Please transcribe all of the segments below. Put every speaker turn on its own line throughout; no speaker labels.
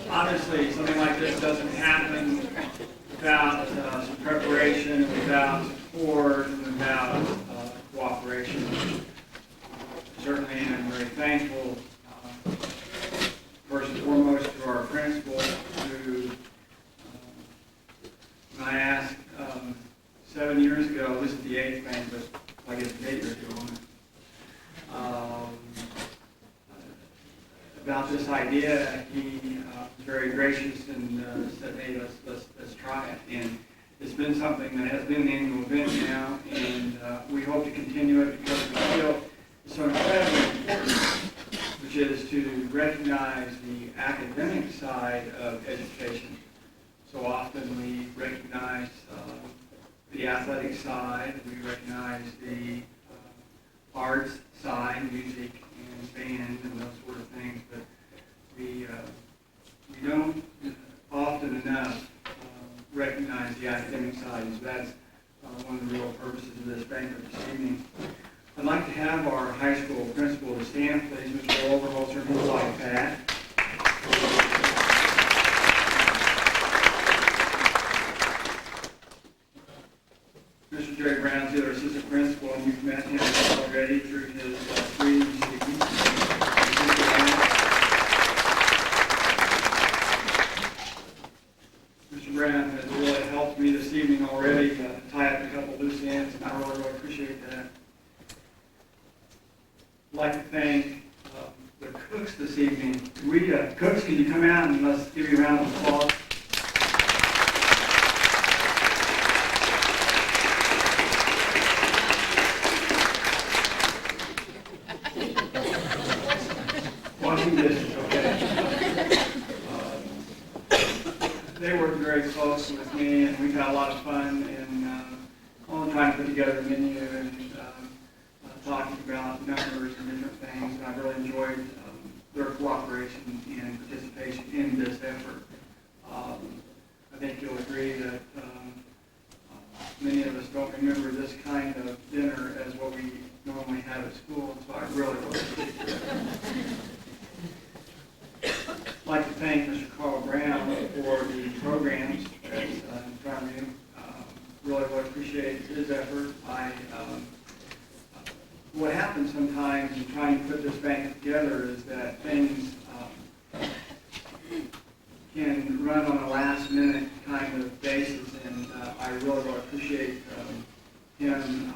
Obviously, something like this doesn't happen without some preparation, without support, and without cooperation. Certainly, I'm very thankful, first and foremost, to our principal, who, when I asked 7 years ago, this is the 8th banquet, I guess 8 years ago, about this idea, he was very gracious and said, "Hey, let's try it." And it's been something that has been an annual event now, and we hope to continue it because we feel it's so incredibly important, which is to recognize the academic side of education. So often we recognize the athletic side, we recognize the arts side, music and band and those sort of things, but we don't often enough recognize the academic side. So that's one of the real purposes of this banquet this evening. I'd like to have our high school principal to stand, please, Mr. Overholzer, who's like that. Mr. Jerry Brown's the other assistant principal, and you've met him already through his reading speaking. Mr. Brown has really helped me this evening already to tie up a couple of loose ends, and I really appreciate that. I'd like to thank the cooks this evening. Cooks, can you come out and let's give you a round of applause? Washing dishes, okay. They worked very close with me, and we've had a lot of fun in trying to put together a menu and talking about numbers and different things. And I really enjoyed their cooperation and participation in this effort. I think you'll agree that many of us don't remember this kind of dinner as what we normally have at school, and so I really appreciate that. I'd like to thank Mr. Carl Brown for the programs that's in front of you. Really appreciate his effort. What happens sometimes in trying to put this banquet together is that things can run on a last-minute kind of basis, and I really appreciate him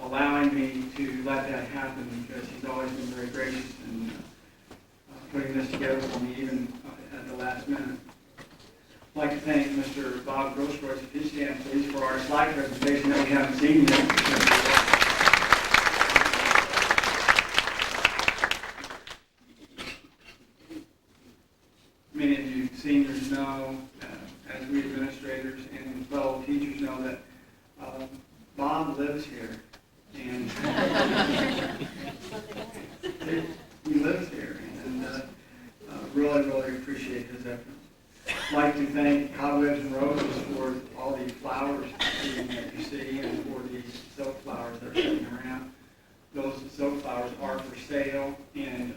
allowing me to let that happen, because he's always been very gracious in putting this together for me, even at the last minute. I'd like to thank Mr. Bob Grosskreutz, if you stand please, for our slide presentation that we haven't seen yet. Many of you seniors know, as we administrators and fellow teachers know, that Bob lives here, and he lives here, and really appreciate his efforts. I'd like to thank Cobwebs and Roses for all the flowers that you see, and for the silk flowers that are sitting around. Those silk flowers are for sale, and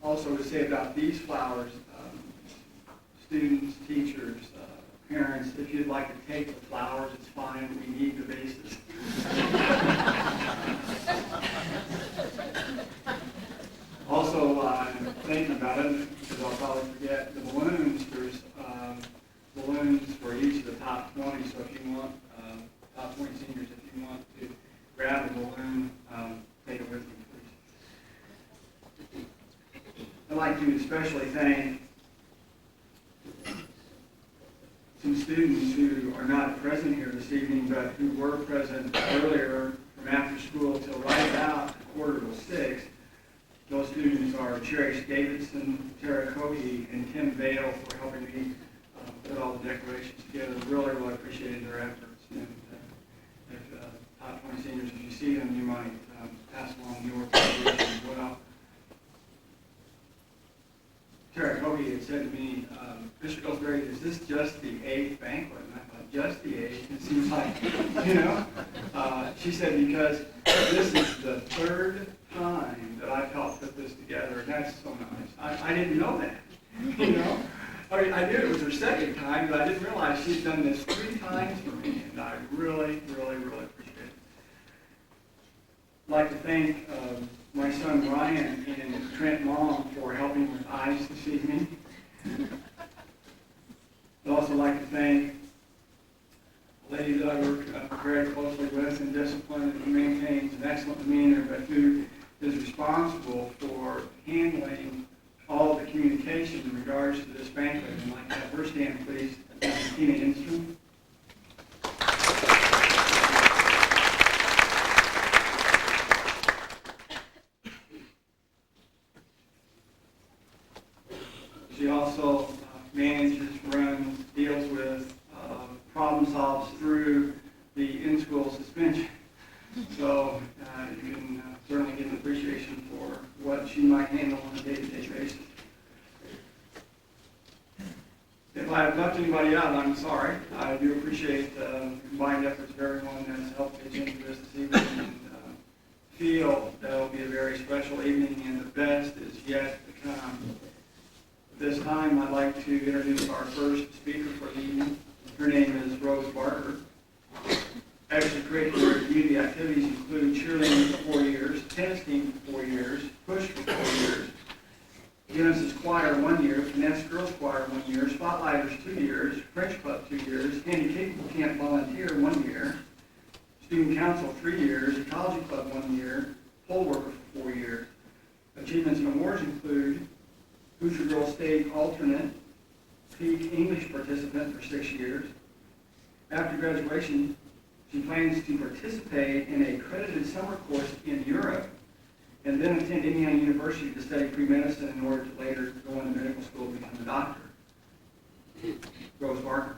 also to say about these flowers, students, teachers, parents, if you'd like to take the flowers, it's fine. We need the vases. Also, I'm thinking about it, because I'll probably forget, the balloons. There's balloons for each of the top 20, so if you want, top 20 seniors, if you want to grab a balloon, take it with you, please. I'd like to especially thank some students who are not present here this evening, but who were present earlier from after school till right about 5:45. Those students are Cherish Davidson, Tara Cody, and Tim Vale for helping me put all the decorations together. Really appreciated their efforts. And if top 20 seniors, if you see them, you might pass along your appreciation as well. Tara Cody had said to me, Mr. Pillsbury, is this just the 8th banquet? And I thought, just the 8th? It seems like, you know. She said, because this is the 3rd time that I've helped put this together, and that's so nice. I didn't know that, you know. I mean, I knew it was her 2nd time, but I didn't realize she'd done this 3 times for me, and I really, really, really appreciate it. I'd like to thank my son Ryan and Trent Mom for helping with ice this evening. I'd also like to thank a lady that I work very closely with in discipline and who maintains an excellent demeanor, but who is responsible for handling all of the communication in regards to this banquet. And I'd like to have her stand, please, Tina Instrom. She also manages, runs, deals with, problem solves through the in-school suspension. So you can certainly get an appreciation for what she might handle on a day-to-day basis. If I have left anybody out, I'm sorry. I do appreciate the combined efforts of everyone that has helped pitch into this evening, and feel that it will be a very special evening, and the best is yet to come. At this time, I'd like to introduce our first speaker for the evening. Her name is Rose Barker. Extracurricular community activities include cheerleading for 4 years, tennis team for 4 years, push for 4 years, Genesis choir 1 year, finesse girls choir 1 year, spotlighters 2 years, French club 2 years, handicapable camp volunteer 1 year, student council 3 years, ecology club 1 year, poll worker for 4 years. Achievements and awards include Hoosier Girls State alternate, peak English participant for 6 years. After graduation, she plans to participate in a accredited summer course in Europe and then attend Indiana University to study pre-medicine in order to later go into medical school and become a doctor. Rose Barker.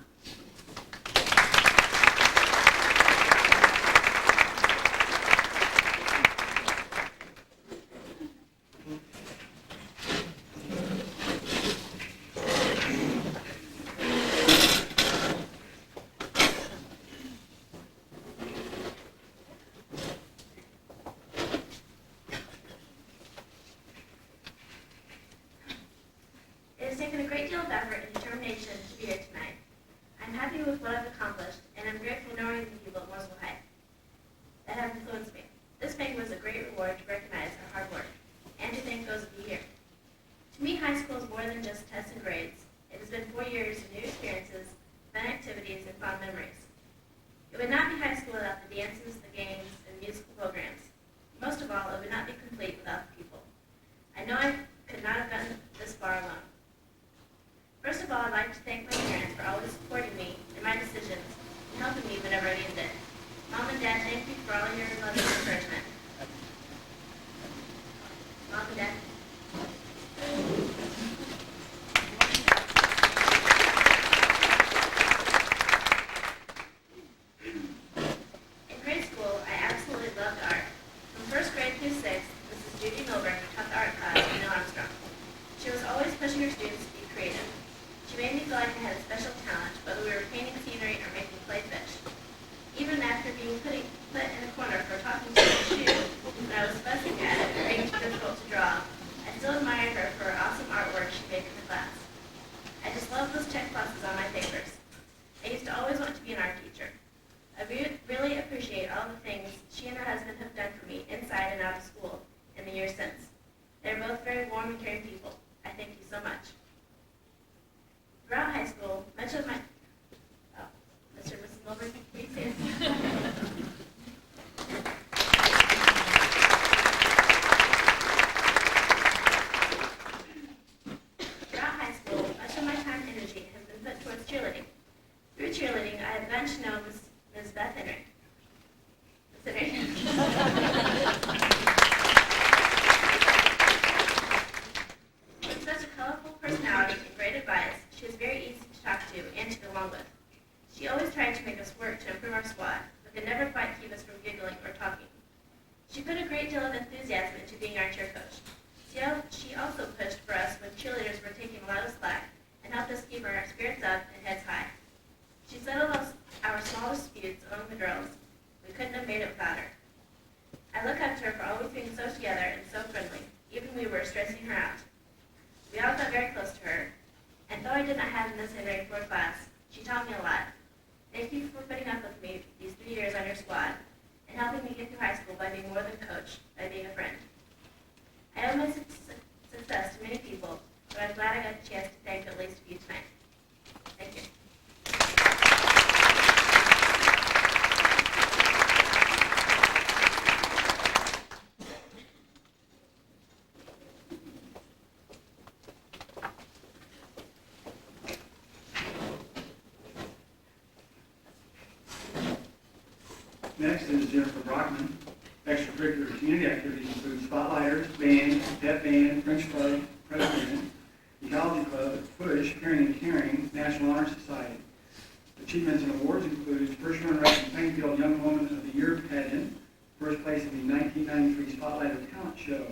She also pushed for us when cheerleaders were taking a lot of slack and helped us keep our spirits up and heads high. She settled our small disputes among the girls. We couldn't have made it without her. I look up to her for always being so together and so friendly, even when we were stressing her out. We all got very close to her, and though I did not have the necessary for class, she taught me a lot. Thank you for putting up with me these 3 years on your squad, and helping me get through high school by being more than a coach, by being a friend. I owe my success to many people, but I'm glad I got a chance to thank at least a few tonight. Thank you.
Next is Jennifer Brockman. Extracurricular community activities include spotlighters, band, pep band, French club, president, ecology club, PUSH, Caring and Caring, National Honor Society. Achievements and awards include first runner-up in Plainfield Young Woman of the Year pageant, first place in the 1993 Spotlighter Talent Show.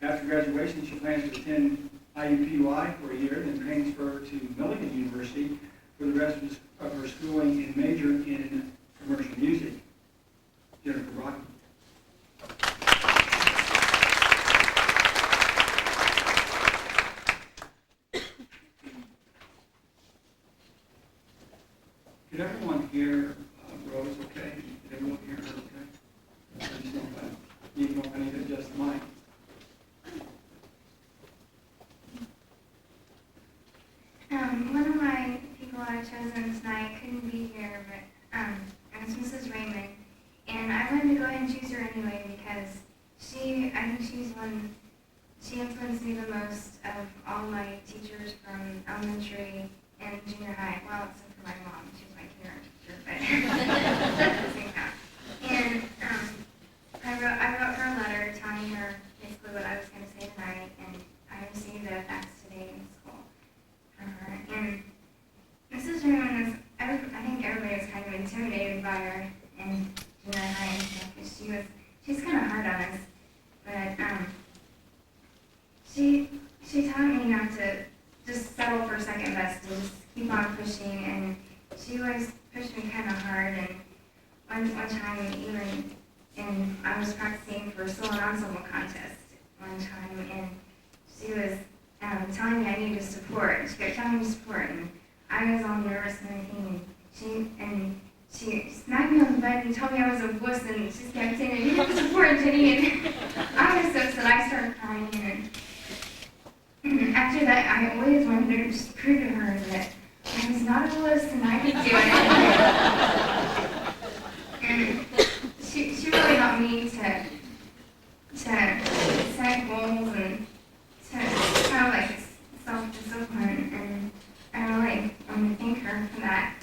After graduation, she plans to attend IUPUI for a year, then transfer to Milligan University for the rest of her schooling and major in commercial music. Jennifer Brockman. Did everyone hear Rose okay? Did everyone hear her okay? I just don't know if I need to adjust the mic.
One of my people I've chosen tonight couldn't be here, but it's Mrs. Raymond. And I wanted to go ahead and choose her anyway because I think she influenced me the most of all my teachers from elementary and junior high. Well, except for my mom, she was my kindergarten teacher, but at the same time. And I wrote her a letter telling her basically what I was going to say tonight, and I received a fax today in school from her. And Mrs. Raymond I think everybody was kind of intimidated by her in junior high and stuff, because she's kind of hard on us. But she taught me not to just settle for second best, to just keep on pushing, and she always pushed me kind of hard. And one time, even I was practicing for a solo ensemble contest one time, and she was telling me I needed support. She kept telling me support, and I was all nervous and everything, and she smacked me on the butt and told me I was a wuss, and she kept saying, "You have to support Jenny," and I was so upset I started crying. And after that, I always wanted to just prove to her that I was not a wuss and I could do it. And she really helped me to set goals and to have like self-discipline, and I really want to thank her for that.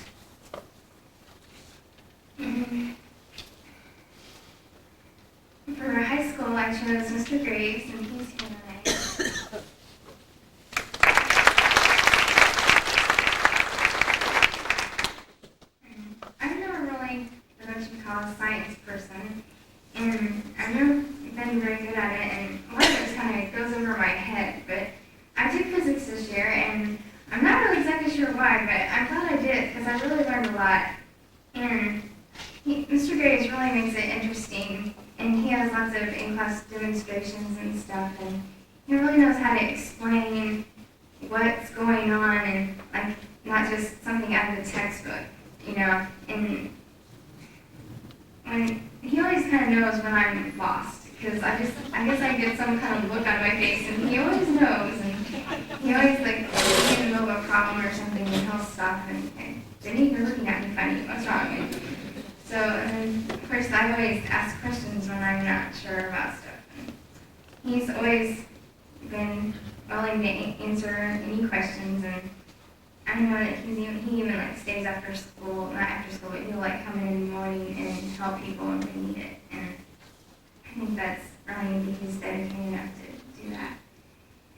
For high school, I chose Mr. Graves, and he's here tonight. I've never really been what you call a science person, and I've never been very good at it, and a lot of it kind of goes over my head, but I took physics this year, and I'm not really exactly sure why, but I'm glad I did, because I really learned a lot. And Mr. Graves really makes it interesting, and he has lots of in-class demonstrations and stuff, and he really knows how to explain what's going on, and like not just something out of the textbook, and when he always kind of knows when I'm lost, because I guess I get some kind of look on my face, and he always knows, and he always like in the middle of a problem or something, and he'll stop and Jenny, you're looking at me funny, what's wrong? And so, and then, of course, I always ask questions when I'm not sure about stuff. And he's always been willing to answer any questions, and I know that he even like stays after school, not after school, but he'll like come in the morning and help people when they need it. And I think that's really he's dedicated enough to do that.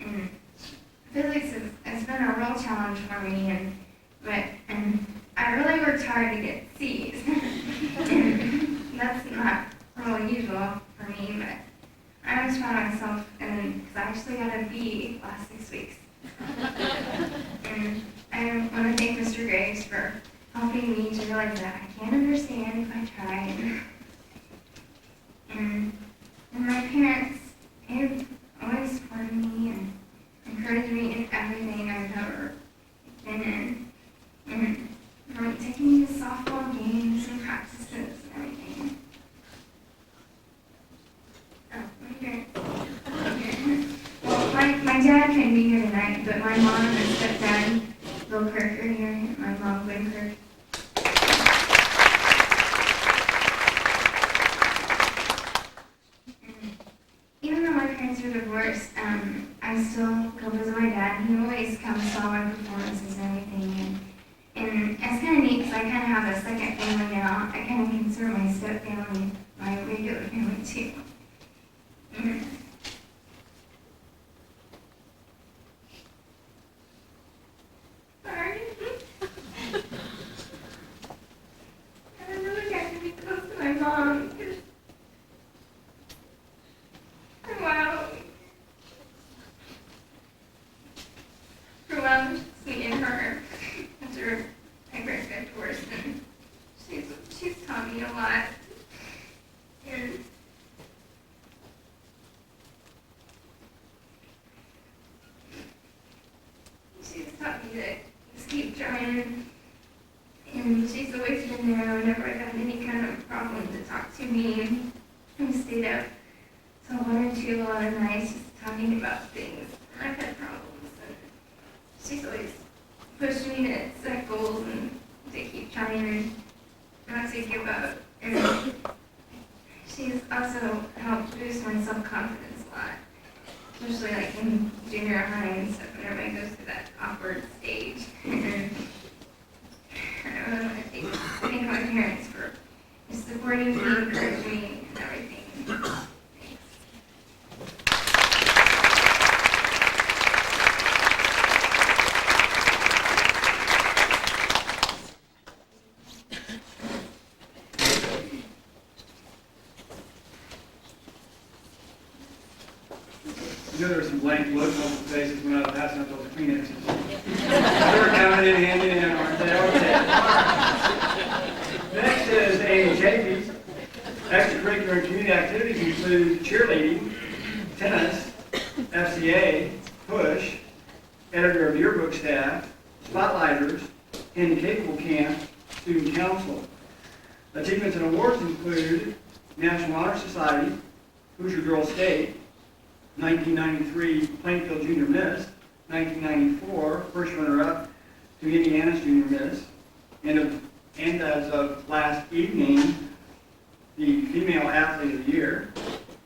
And physics has been a real challenge for me, and I really worked hard to get C's. And that's not really usual for me, but I always found myself, because I actually got a B last 6 weeks. And for helping me to realize that I can understand if I try. And my parents have always supported me and encouraged me in everything I've ever been in. And from taking me to softball games and practices and everything. Oh, my parents. Well, my dad couldn't be here tonight, but my mom and stepdad, Bill Kirk, are here, and my mom, Gwen Kirk. Even though my parents are divorced, I still go visit my dad. He always comes to all my performances and everything. And it's kind of neat because I kind of have a second family now. I kind of consider my step family my regular family too. Sorry. I really got to be close to my mom because for a while, just me and her after my parents got divorced, and she's taught me a lot. And she's taught me to just keep trying. And she's always been there whenever I had any kind of problem to talk to me. And stayed up till 1 or 2 a lot of nights just talking about things. And I've had problems. And she's always pushed me to set goals and to keep trying and not to give up. And she's also helped boost my self-confidence a lot, especially like in junior high and stuff when everybody goes through that awkward stage. And I really want to thank my parents for just supporting me, encouraging me, and everything.
You know, there were some blank looks on the faces when I was passing out those Kleenexes. They were coming in handy, aren't they? Okay. Next is Amy Chafee. Extracurricular and community activities include cheerleading, tennis, FCA, push, editor of yearbook staff, spotlighters, handicapable camp, student council. Achievements and awards include National Honor Society, Hoosier Girls State, 1993 Plainfield Junior Miss, 1994 first runner-up to Indiana's Junior Miss, and as of last evening, the Female Athlete of the Year.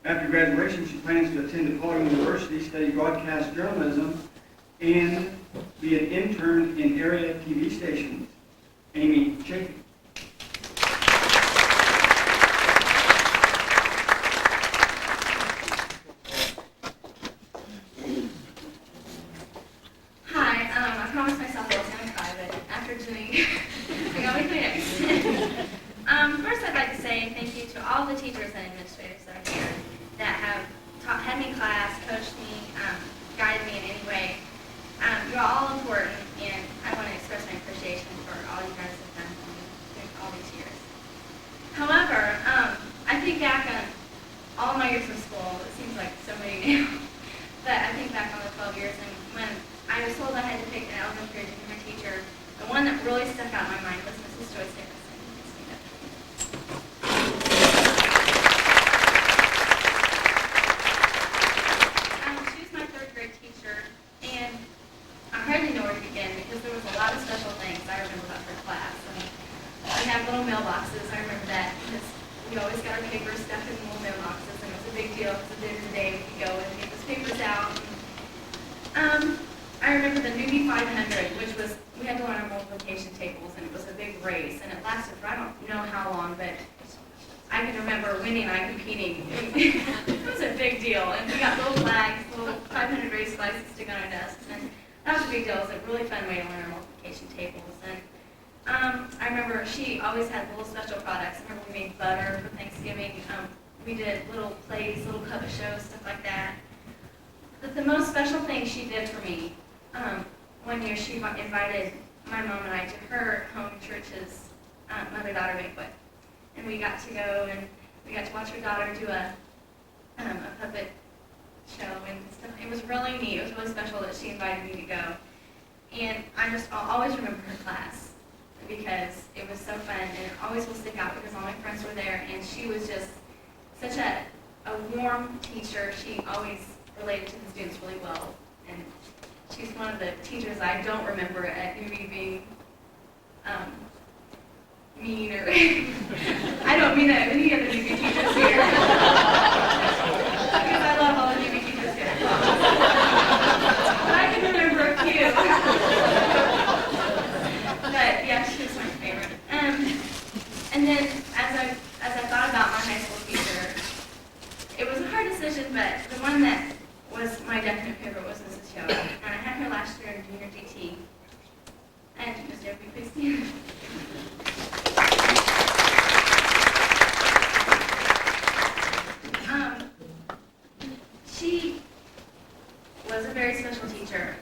After graduation, she plans to attend DePaul University, study broadcast journalism, and be an intern in area TV stations. Amy Chafee.
Hi, I promised myself I was going to cry, but after doing, I got me Kleenex. First, I'd like to say thank you to all the teachers and administrators that are here that have had me in class, coached me, guided me in any way. You're all important, and I want to express my appreciation for all you guys have done for me through all these years. However, I think back on all my years of school. It seems like so many now, but I think back on the 12 years, and when I was told I had to pick an elementary or junior teacher, the one that really stuck out in my mind was Mrs. Joyce Nicholson. She was my third grade teacher, and I hardly know where to begin because there was a lot of special things I remember about her class. We had little mailboxes. I remember that because we always got our papers stuck in little mailboxes, and it was a big deal because at the end of the day we could go and get those papers out. I remember the newbie 500, which was, we had to learn our multiplication tables, and it was a big race, and it lasted for I don't know how long, but I can remember winning and I competing. It was a big deal, and we got little flags, little 500 race flags to stick on our desks, and that was a big deal. It was a really fun way to learn our multiplication tables. And I remember she always had little special products. I remember we made butter for Thanksgiving. We did little plays, little puppet shows, stuff like that. But the most special thing she did for me, one year she invited my mom and I to her home church's mother-daughter banquet. And we got to go and we got to watch her daughter do a puppet show and stuff. It was really neat. It was really special that she invited me to go. And I'll always remember her class because it was so fun, and it always will stick out because all my friends were there, and she was just such a warm teacher. She always related to the students really well, and she's one of the teachers I don't remember at UB being mean or I don't mean that of any other UB teachers here because I love all the UB teachers here. But I can remember a few. But yeah, she was my favorite. And then as I thought about my high school teacher, it was a hard decision, but the one that was my definite favorite was Mrs. Cho. And I had her last year in junior GT. And Ms. Jeffrey, please stand. She was a very special teacher.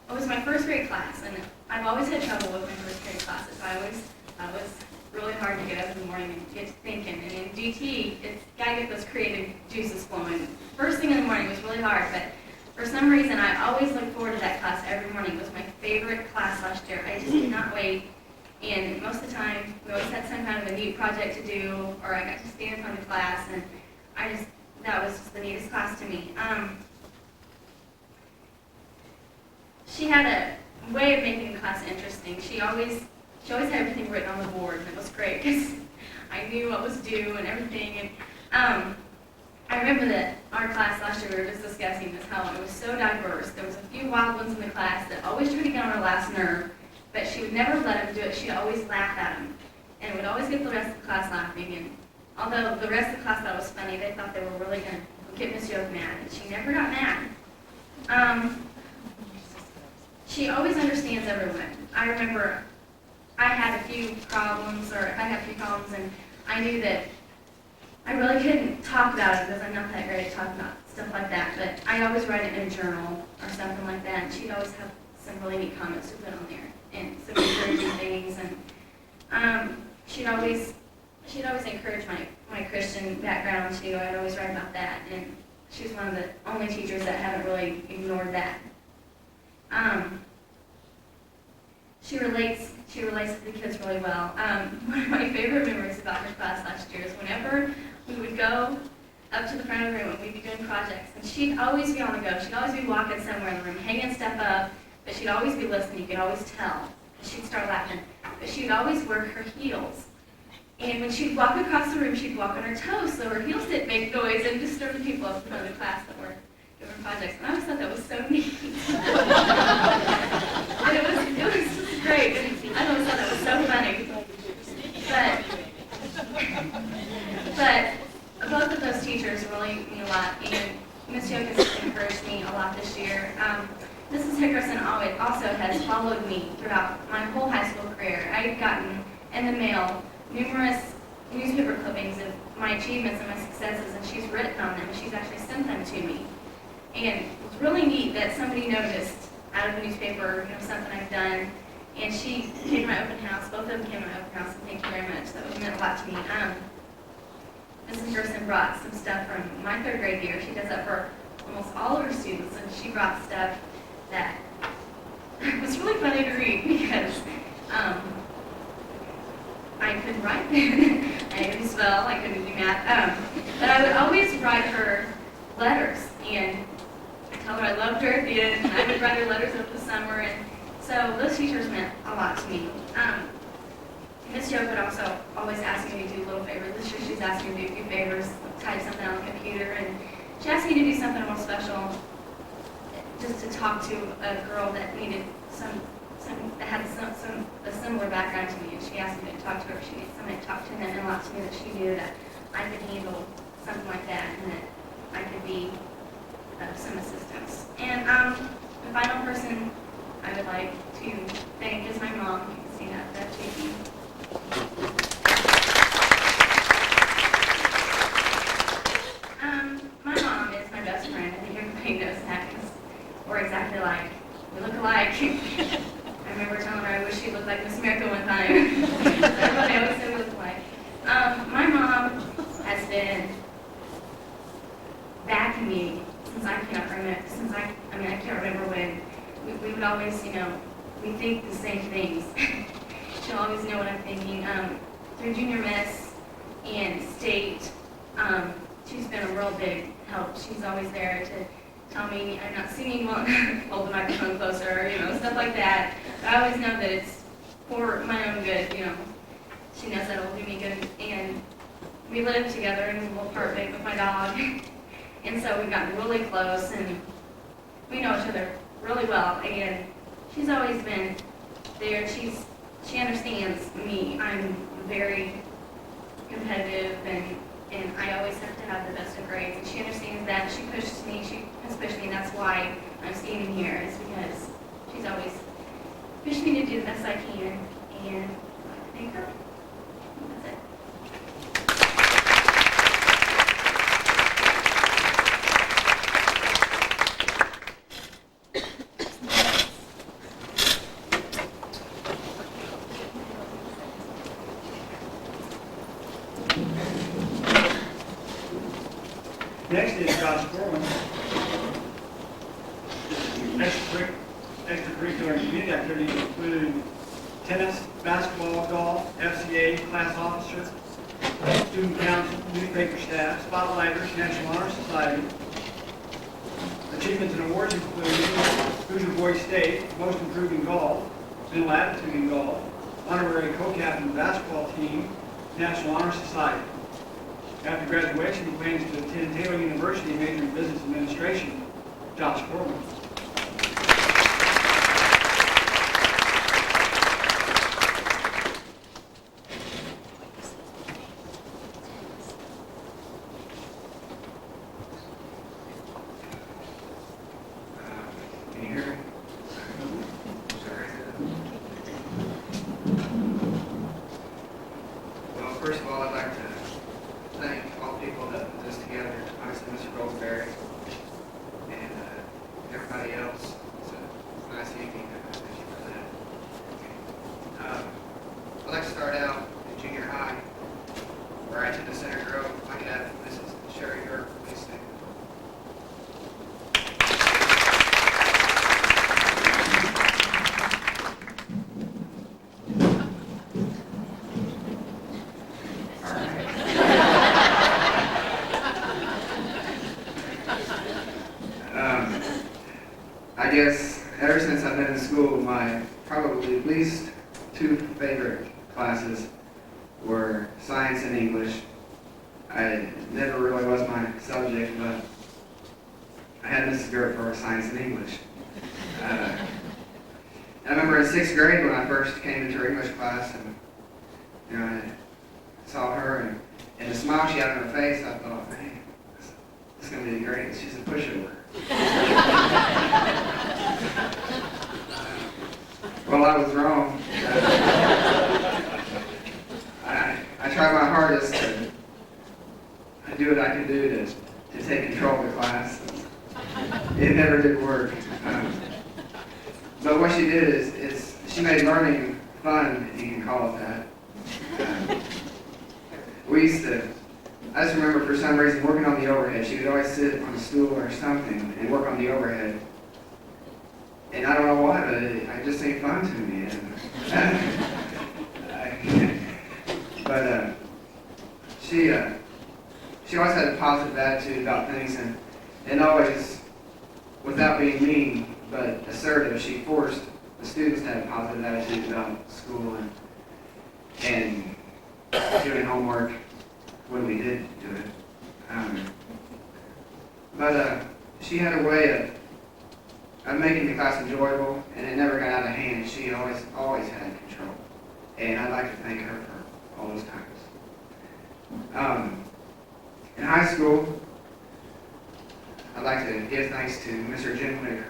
It was my first grade class, and I've always had trouble with my first grade classes. I always thought it was really hard to get up in the morning and get to thinking. And in GT, it's got to get those creative juices flowing. First thing in the morning was really hard, but for some reason, I always looked forward to that class every morning. It was my favorite class last year. I just did not wait. And most of the time, we always had some kind of a neat project to do, or I got to stand in front of class, and that was just the neatest class to me. She had a way of making the class interesting. She always had everything written on the board, and it was great because I knew what was due and everything. And I remember that our class last year, we were just discussing this, how it was so diverse. There was a few wild ones in the class that always tried to get on her last nerve, but she would never let them do it. She'd always laugh at them, and would always get the rest of the class laughing. And although the rest of the class thought it was funny, they thought they were really going to get Miss Yoke mad, and she never got mad. She always understands everyone. I remember I had a few problems, and I knew that I really couldn't talk about it because I'm not that great at talking about stuff like that, but I always write it in a journal or something like that, and she'd always have some really neat comments to put on there, and some encouraging things, and she'd always encourage my Christian background too. I'd always write about that, and she was one of the only teachers that haven't really ignored that. She relates to the kids really well. One of my favorite memories about her class last year is whenever we would go up to the front of the room and we'd be doing projects, and she'd always be on the go. She'd always be walking somewhere in the room, hanging stuff up, but she'd always be listening. You could always tell. And she'd start laughing. But she'd always wear her heels. And when she'd walk across the room, she'd walk on her toes, so her heels didn't make noise and disturb the people up in front of the class that were doing projects. And I always thought that was so neat. And it was just great. And I always thought that was so funny. But both of those teachers really mean a lot. And Miss Yoke has encouraged me a lot this year. Mrs. Hickerson also has followed me throughout my whole high school career. I've gotten in the mail numerous newspaper clippings of my achievements and my successes, and she's written on them. She's actually sent them to me. And it was really neat that somebody noticed out of the newspaper, something I've done. And she came to my open house. Both of them came to my open house, and thank you very much. That meant a lot to me. Mrs. Gerson brought some stuff from my third grade year. She does that for almost all of her students, and she brought stuff that was really funny to read because I couldn't write. I couldn't spell. I couldn't do math. But I would always write her letters, and I tell her I loved her at the end, and I would write her letters over the summer, and so those teachers meant a lot to me. Miss Yoke would also always ask me to do little favors. This year she's asked me to do a few favors, type something on the computer, and she asked me to do something real special, just to talk to a girl that needed that had a similar background to me, and she asked me to talk to her. She needed somebody to talk to, and that meant a lot to me that she knew that I could handle something like that, and that I could be of some assistance. And the final person I would like to thank is my mom. You can see that JP. My mom is my best friend. I think everybody knows that because we're exactly alike. We look alike. I remember telling her I wish she looked like Miss America one time. Everybody always said we looked alike. My mom has been backing me since I can't remember, I can't remember when. We would always, we think the same things. She'll always know what I'm thinking. Through junior miss and state, she's been a real big help. She's always there to tell me I'm not singing well, hold the microphone closer, stuff like that. But I always know that it's for my own good, She knows that it'll do me good. And we live together in a little apartment with my dog. And so we've gotten really close, and we know each other really well. And she's always been there. She understands me. I'm very competitive, and I always have to have the best of grades. And she understands that. She pushes me. She has pushed me, and that's why I'm standing here, is because she's always pushed me to do the best I can. And I thank her. That's it.
Next is Josh Corwin. Extracurricular and community activities include tennis, basketball, golf, FCA, class officer, student council, newspaper staff, spotlighters, National Honor Society. Achievements and awards include Hoosier Boys State, most improved in golf, mental attitude in golf, honorary co-captain of the basketball team, National Honor Society. After graduation, he plans to attend Taylor University, major in business administration. Josh Corwin.
Can you hear me? Sorry. Well, first of all, I'd like to thank all the people that put this together, obviously Mr. Goldsberry and everybody else. It's a nice evening. Thank you for that. I'd like to start out in junior high, where I attended Center Grove. I could have Mrs. Sherry Dirk, please stand. I guess ever since I've been in school, my probably least two favorite classes were science and English. I never really was my subject, but I had Mrs. Gert for science and English. I remember in 6th grade when I first came into her English class, and I saw her and the smile she had on her face, I thought, man, this is going to be great. She's a pushover. Well, I was wrong. I tried my hardest to do what I could do to take control of the class. It never did work. But what she did is she made learning fun, if you can call it that. I just remember for some reason working on the overhead. She would always sit on a stool or something and work on the overhead. And I don't know why, but it just ain't fun to me. But she always had a positive attitude about things, and always, without being mean but assertive, she forced the students to have a positive attitude about school and doing homework when we did do it. But she had a way of making the class enjoyable, and it never got out of hand. She always had control, and I'd like to thank her for all those times. In high school, I'd like to give thanks to Mr. Jim Whitaker.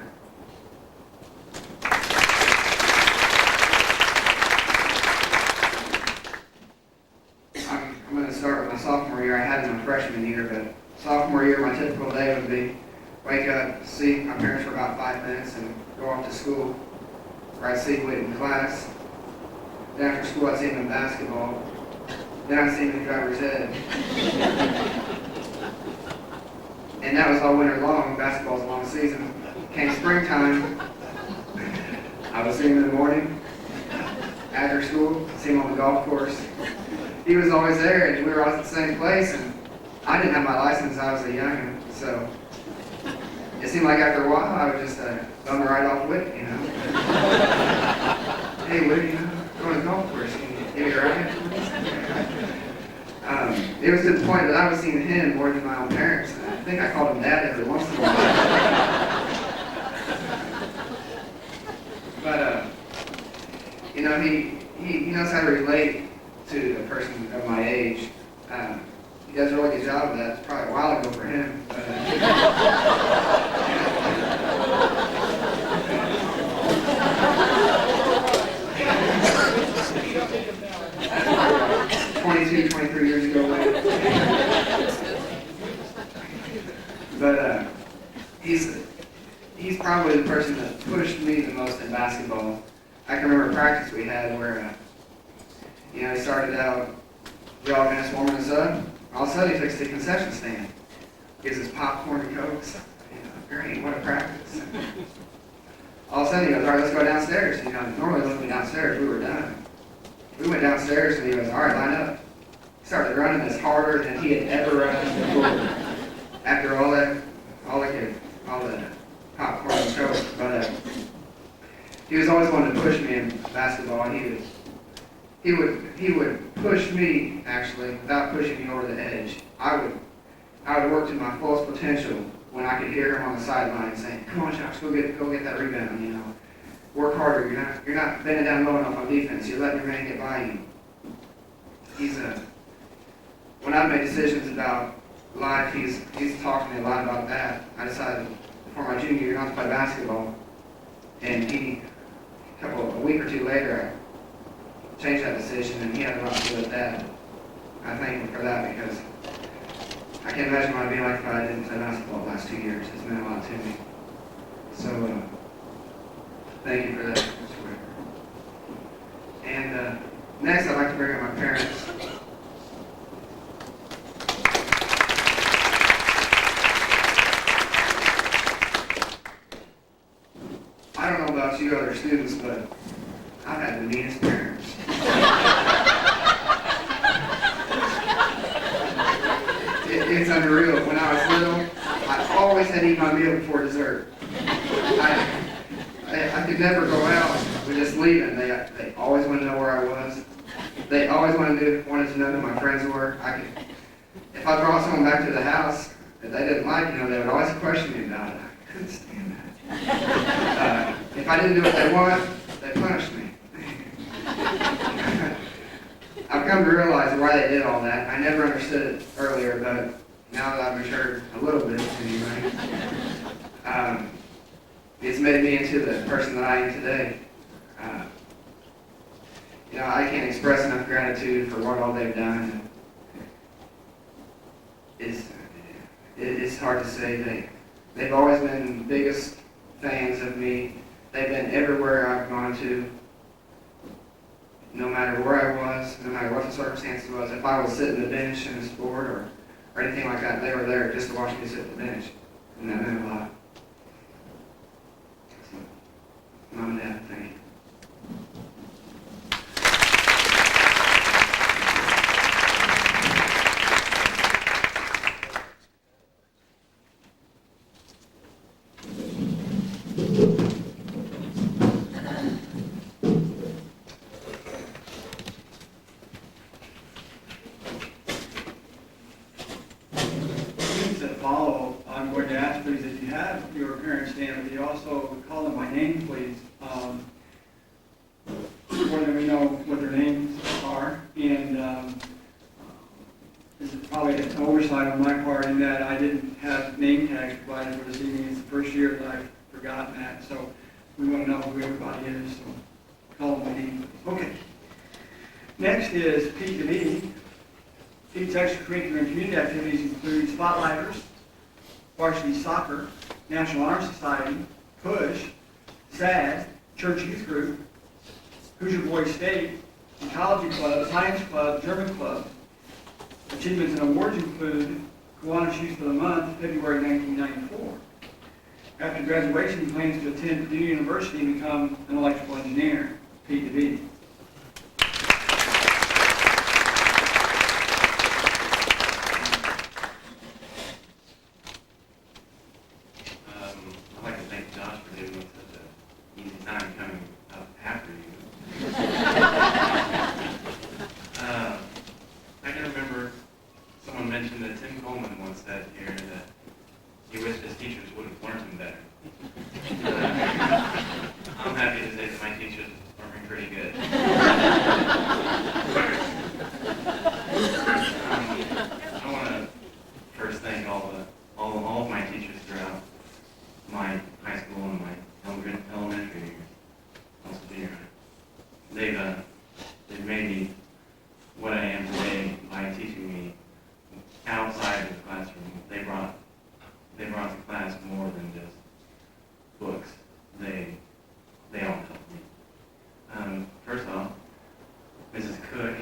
I'm going to start with my sophomore year. I had it in my freshman year, but sophomore year, my typical day would be wake up, sleep my parents for about 5 minutes, and go off to school. where I'd see him in class. Then after school, I'd see him in basketball. Then I'd see him in driver's ed. And that was all winter long. Basketball's a long season. Came springtime, I would see him in the morning. After school, see him on the golf course. He was always there, and we were always at the same place. And I didn't have my license. I was a youngin', so it seemed like after a while, I would just bum right off with, you know. Hey, Woody, you know, go on the golf course. Can you give me a ride? It was to the point that I was seeing him more than my own parents. I think I called him Dad every once in a while. But, you know, he knows how to relate to a person of my age. He does a really good job of that. It's probably a while ago for him. But, 22, 23 years ago. But he's probably the person that pushed me the most in basketball. I can remember a practice we had where, you know, he started out jogging us, warming us up. All of a sudden, he takes the concession stand, gives us popcorn and cokes. You know, great, what a practice. All of a sudden, he goes, all right, let's go downstairs. You know, normally when we went downstairs, we were done. We went downstairs, and he goes, all right, line up. He started running this harder than he had ever run before. After all the popcorn and coke. But he was always wanting to push me in basketball. He would push me, actually, without pushing me over the edge. I would work to my fullest potential when I could hear him on the sideline saying, come on, Josh, go get that rebound, you know. Work harder. You're not bending down low enough on defense. You're letting your man get by you. When I've made decisions about life, he's talked to me a lot about that. I decided for my junior year not to play basketball. And a week or two later, I changed that decision, and he had a lot to do with that. I thank him for that, because I can't imagine what it'd be like if I didn't play basketball the last 2 years. It's meant a lot to me. So, thank you for that, Mr. Whitaker. And next, I'd like to bring up my parents. I don't know about you other students, but I've had the meanest parents. It's unreal. When I was little, I always had to eat my meal before dessert. I could never go out. We just leaving. They always wanted to know where I was. They always wanted to know who my friends were. If I brought someone back to the house that they didn't like, you know, they would always question me about it. I couldn't stand that. If I didn't do what they want, they punished me. I've come to realize why they did all that. I never understood it earlier, but now that I've matured a little bit, anyway, it's made me into the person that I am today. You know, I can't express enough gratitude for what all they've done. It's hard to say. They've always been the biggest fans of me. They've been everywhere I've gone to. No matter where I was, no matter what the circumstances was, if I was sitting the bench in a sport or anything like that, they were there just to watch me sit the bench. And that meant a lot. So, Mom and Dad, thank you.
Follow, I'm going to ask, please, if you have your parents stand, would you also call them by name, please? Whether we know what their names are. And this is probably an oversight on my part in that I didn't have name tags provided for this evening. It's the first year that I've forgotten that. So we want to know who everybody is. So call them by name, please. Okay. Next is Pete DeVee. Pete's extracurricular and community activities include Spotlighters, varsity soccer, National Honor Society, PUSH, SAD, church youth group, Hoosier Boys State, Ecology Club, Science Club, German Club. Achievements and awards include Kiwanis Youth of the Month, February 1994. After graduation, he plans to attend Purdue University and become an electrical engineer, P2B.
I'd like to thank Josh for giving me such an easy time coming up after you. I can remember someone mentioned that Tim Coleman once said here that he wished his teachers would have learned him better. I'm happy to say that my teachers are pretty good. I want to first thank all of my teachers throughout my high school and my elementary years, also junior high. They've made me what I am today by teaching me outside of the classroom. They brought to class more than just books. They all helped me. First off, Mrs. Cook,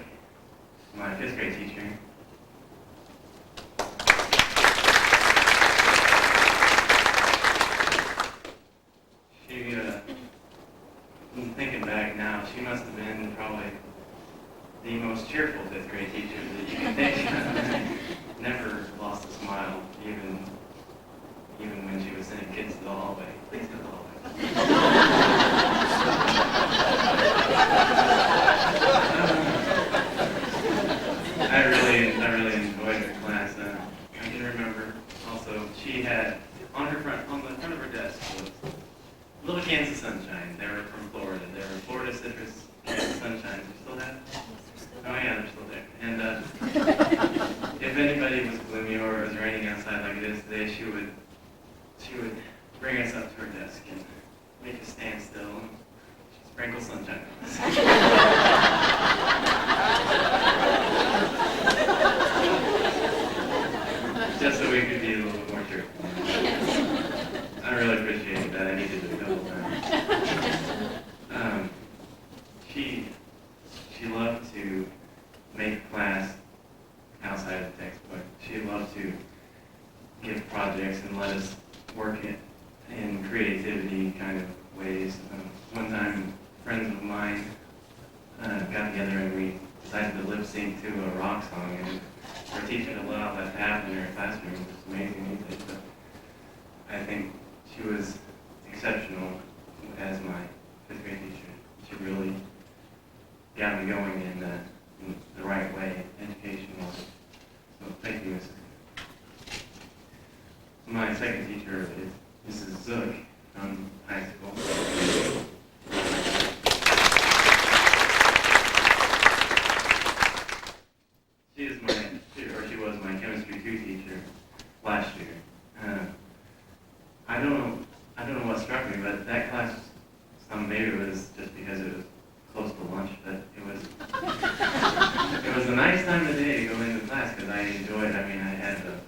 my 5th grade teacher. Thinking back now, she must have been probably the most cheerful 5th grade teacher that you can think of. Never lost a smile, even when she was sending kids to the hallway. Please go to the hallway. I really enjoyed her class. I can remember also she had on the front of her desk was little cans of sunshine. They were from Florida. They were Florida citrus cans of sunshine. You still have? Oh yeah, they're still there. And if anybody was gloomy or was raining outside like it is today, she would bring us up to her desk and make us stand still and sprinkle sunshine on us. Just so we could be a little bit more cheerful. I really appreciated that. I needed it a couple times. She loved to make class outside of the textbook. She loved to give projects and let us work it in creativity kind of ways. One time, friends of mine got together and we decided to lip sync to a rock song, and our teacher allowed that to happen in her classroom. It was amazing music. But I think she was exceptional as my 5th grade teacher. She really got me going in the right way, educational. So thank you, Mrs. My second teacher is Mrs. Zook from high school. She was my chemistry 2 teacher last year. I don't know what struck me, but that class, maybe it was just because it was close to lunch, but it was a nice time of day to go into class because I enjoyed. I mean, I had a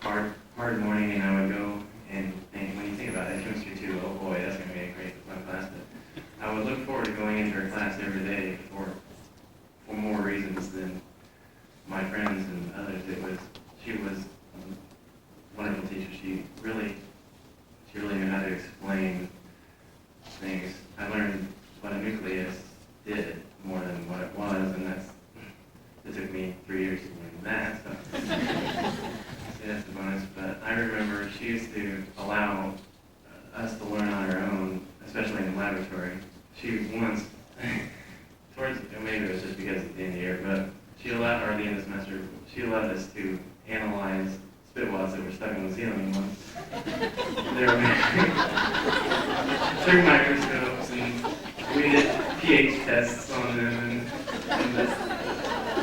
hard morning, and I would go and when you think about it, chemistry 2, oh boy, that's going to be a great fun class. But I would look forward to going into her class every day for more reasons than my friends and others. She was a wonderful teacher. She really knew how to explain things. I learned what a nucleus did more than what it was, and it took me 3 years to learn that. So that's a bonus. But I remember she used to allow us to learn on our own, especially in the laboratory. She once, maybe it was just because it's the end of the year, but or the end of the semester, she allowed us to analyze spit wads that were stuck on the ceiling once. They were through microscopes, and we did pH tests on them and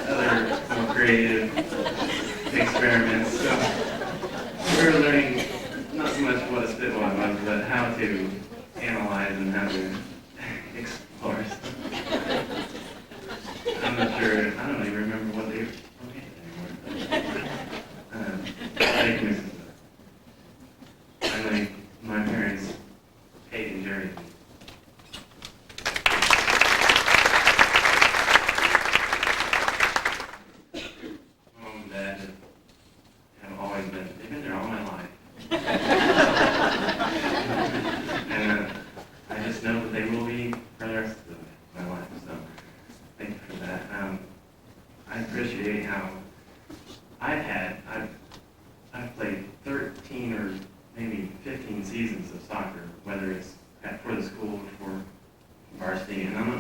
other more creative experiments. So we were learning not so much what a spit wad was, but how to analyze and how to explore stuff. I'm not sure, I don't even remember what they were anymore. Thank you, Mrs. I think my parents paid and Jerry.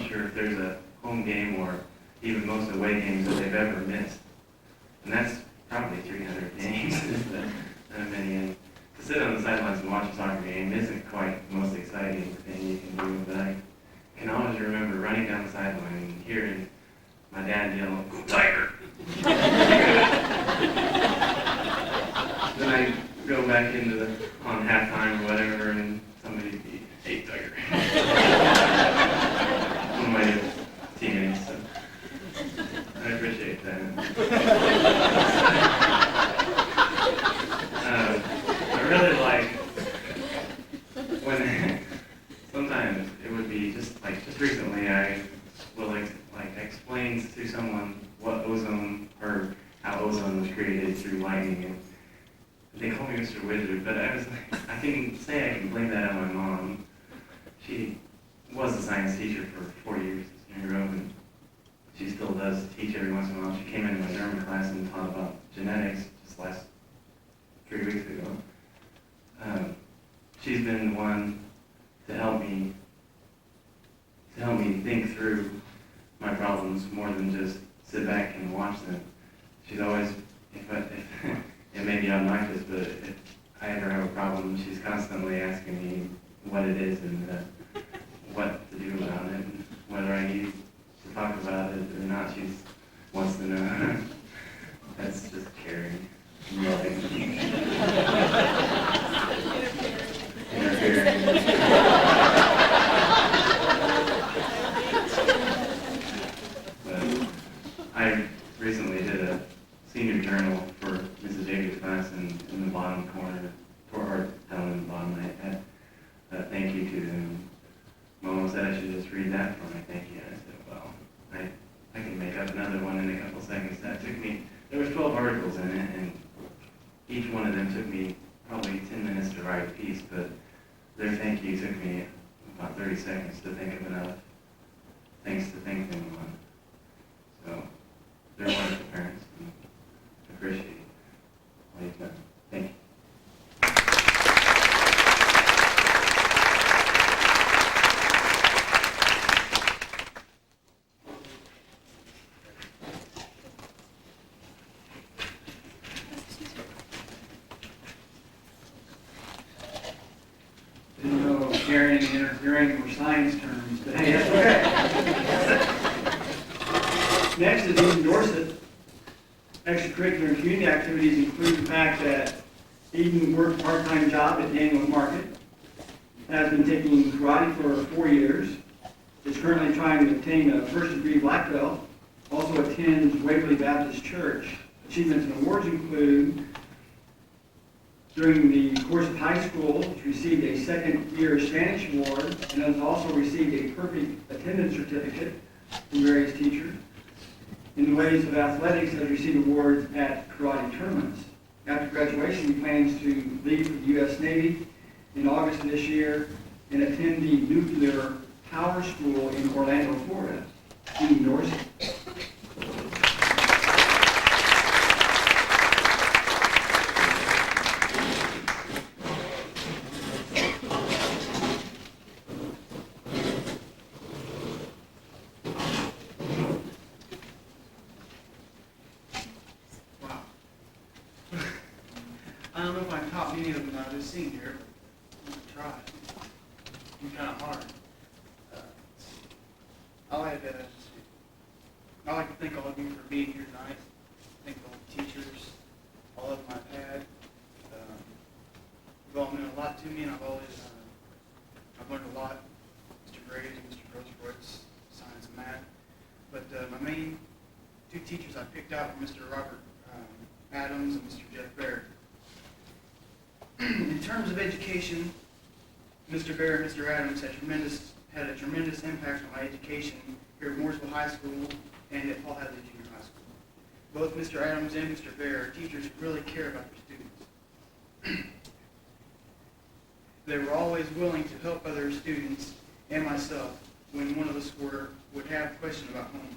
sure if there's a home game or even most away games that they've ever missed. And that's probably 300 games. That many. And to sit on the sidelines and watch a soccer game isn't quite the most exciting thing you can do, but I can always remember running down the sideline and hearing my dad yell, "Go Tiger!" Then I go back on halftime or whatever, and somebody would be, "Hey, Tiger." One of my teammates, so I appreciate that. I really like when sometimes it would be just recently I will explain to someone what ozone or how ozone was created through lightning, and they call me Mr. Wizard, but I can blame that on my mom. She was a science teacher for 4 years in a row, and she still does teach every once in a while. She came into my German class and taught about genetics just last 3 weeks ago. She's been the one to help me think through my problems more than just sit back and watch them. She's always, if it may be obnoxious, but if I ever have a problem, she's constantly asking me what it is and what to do about it, and whether I need to talk about it or not. She wants to know. That's just caring and loving. Interfering. But I recently did a senior journal for Mrs. Jacobs' class, and in the bottom corner, or down in the bottom, I had a thank you to them. Mom said I should just read that for my thank you, and I said, well, I can make up another one in a couple seconds. That took me, there was 12 articles in it, and each one of them took me probably 10 minutes to write a piece, but their thank you took me about 30 seconds to think of enough things to thank them on. So, they're wonderful parents, and I appreciate all you've done. Thank you.
Didn't know caring and interfering were science terms, but hey, that's okay. Next is Eden Dorset. Extracurricular and community activities include the fact that Eden worked a part-time job at Daniel's Market, has been taking karate for 4 years, is currently trying to obtain a first-degree black belt, also attends Waverly Baptist Church. Achievements and awards include, during the course of high school, she received a second-year Spanish award and has also received a perfect attendance certificate from various teachers. In the ways of athletics, has received awards at karate tournaments. After graduation, he plans to leave for the U.S. Navy in August of this year and attend the Nuclear Power School in Orlando, Florida. Eden Dorsey.
Wow. I don't know if I taught any of them that I just seen here, but I'm gonna try. It's kind of hard. I'd like to thank all of you for being here tonight. Thank all the teachers, all of them I've had. You've all meant a lot to me, and I've learned a lot. Mr. Graves and Mr. Grosskreutz, science and math. But my main two teachers I picked out were Mr. Robert Adams and Mr. Jeff Baird. In terms of education, Mr. Baird and Mr. Adams had a tremendous impact on my education here at Mooresville High School and at Paul Hadley Junior High School. Both Mr. Adams and Mr. Baird are teachers who really care about their students. They were always willing to help other students and myself when one of us would have a question about homework.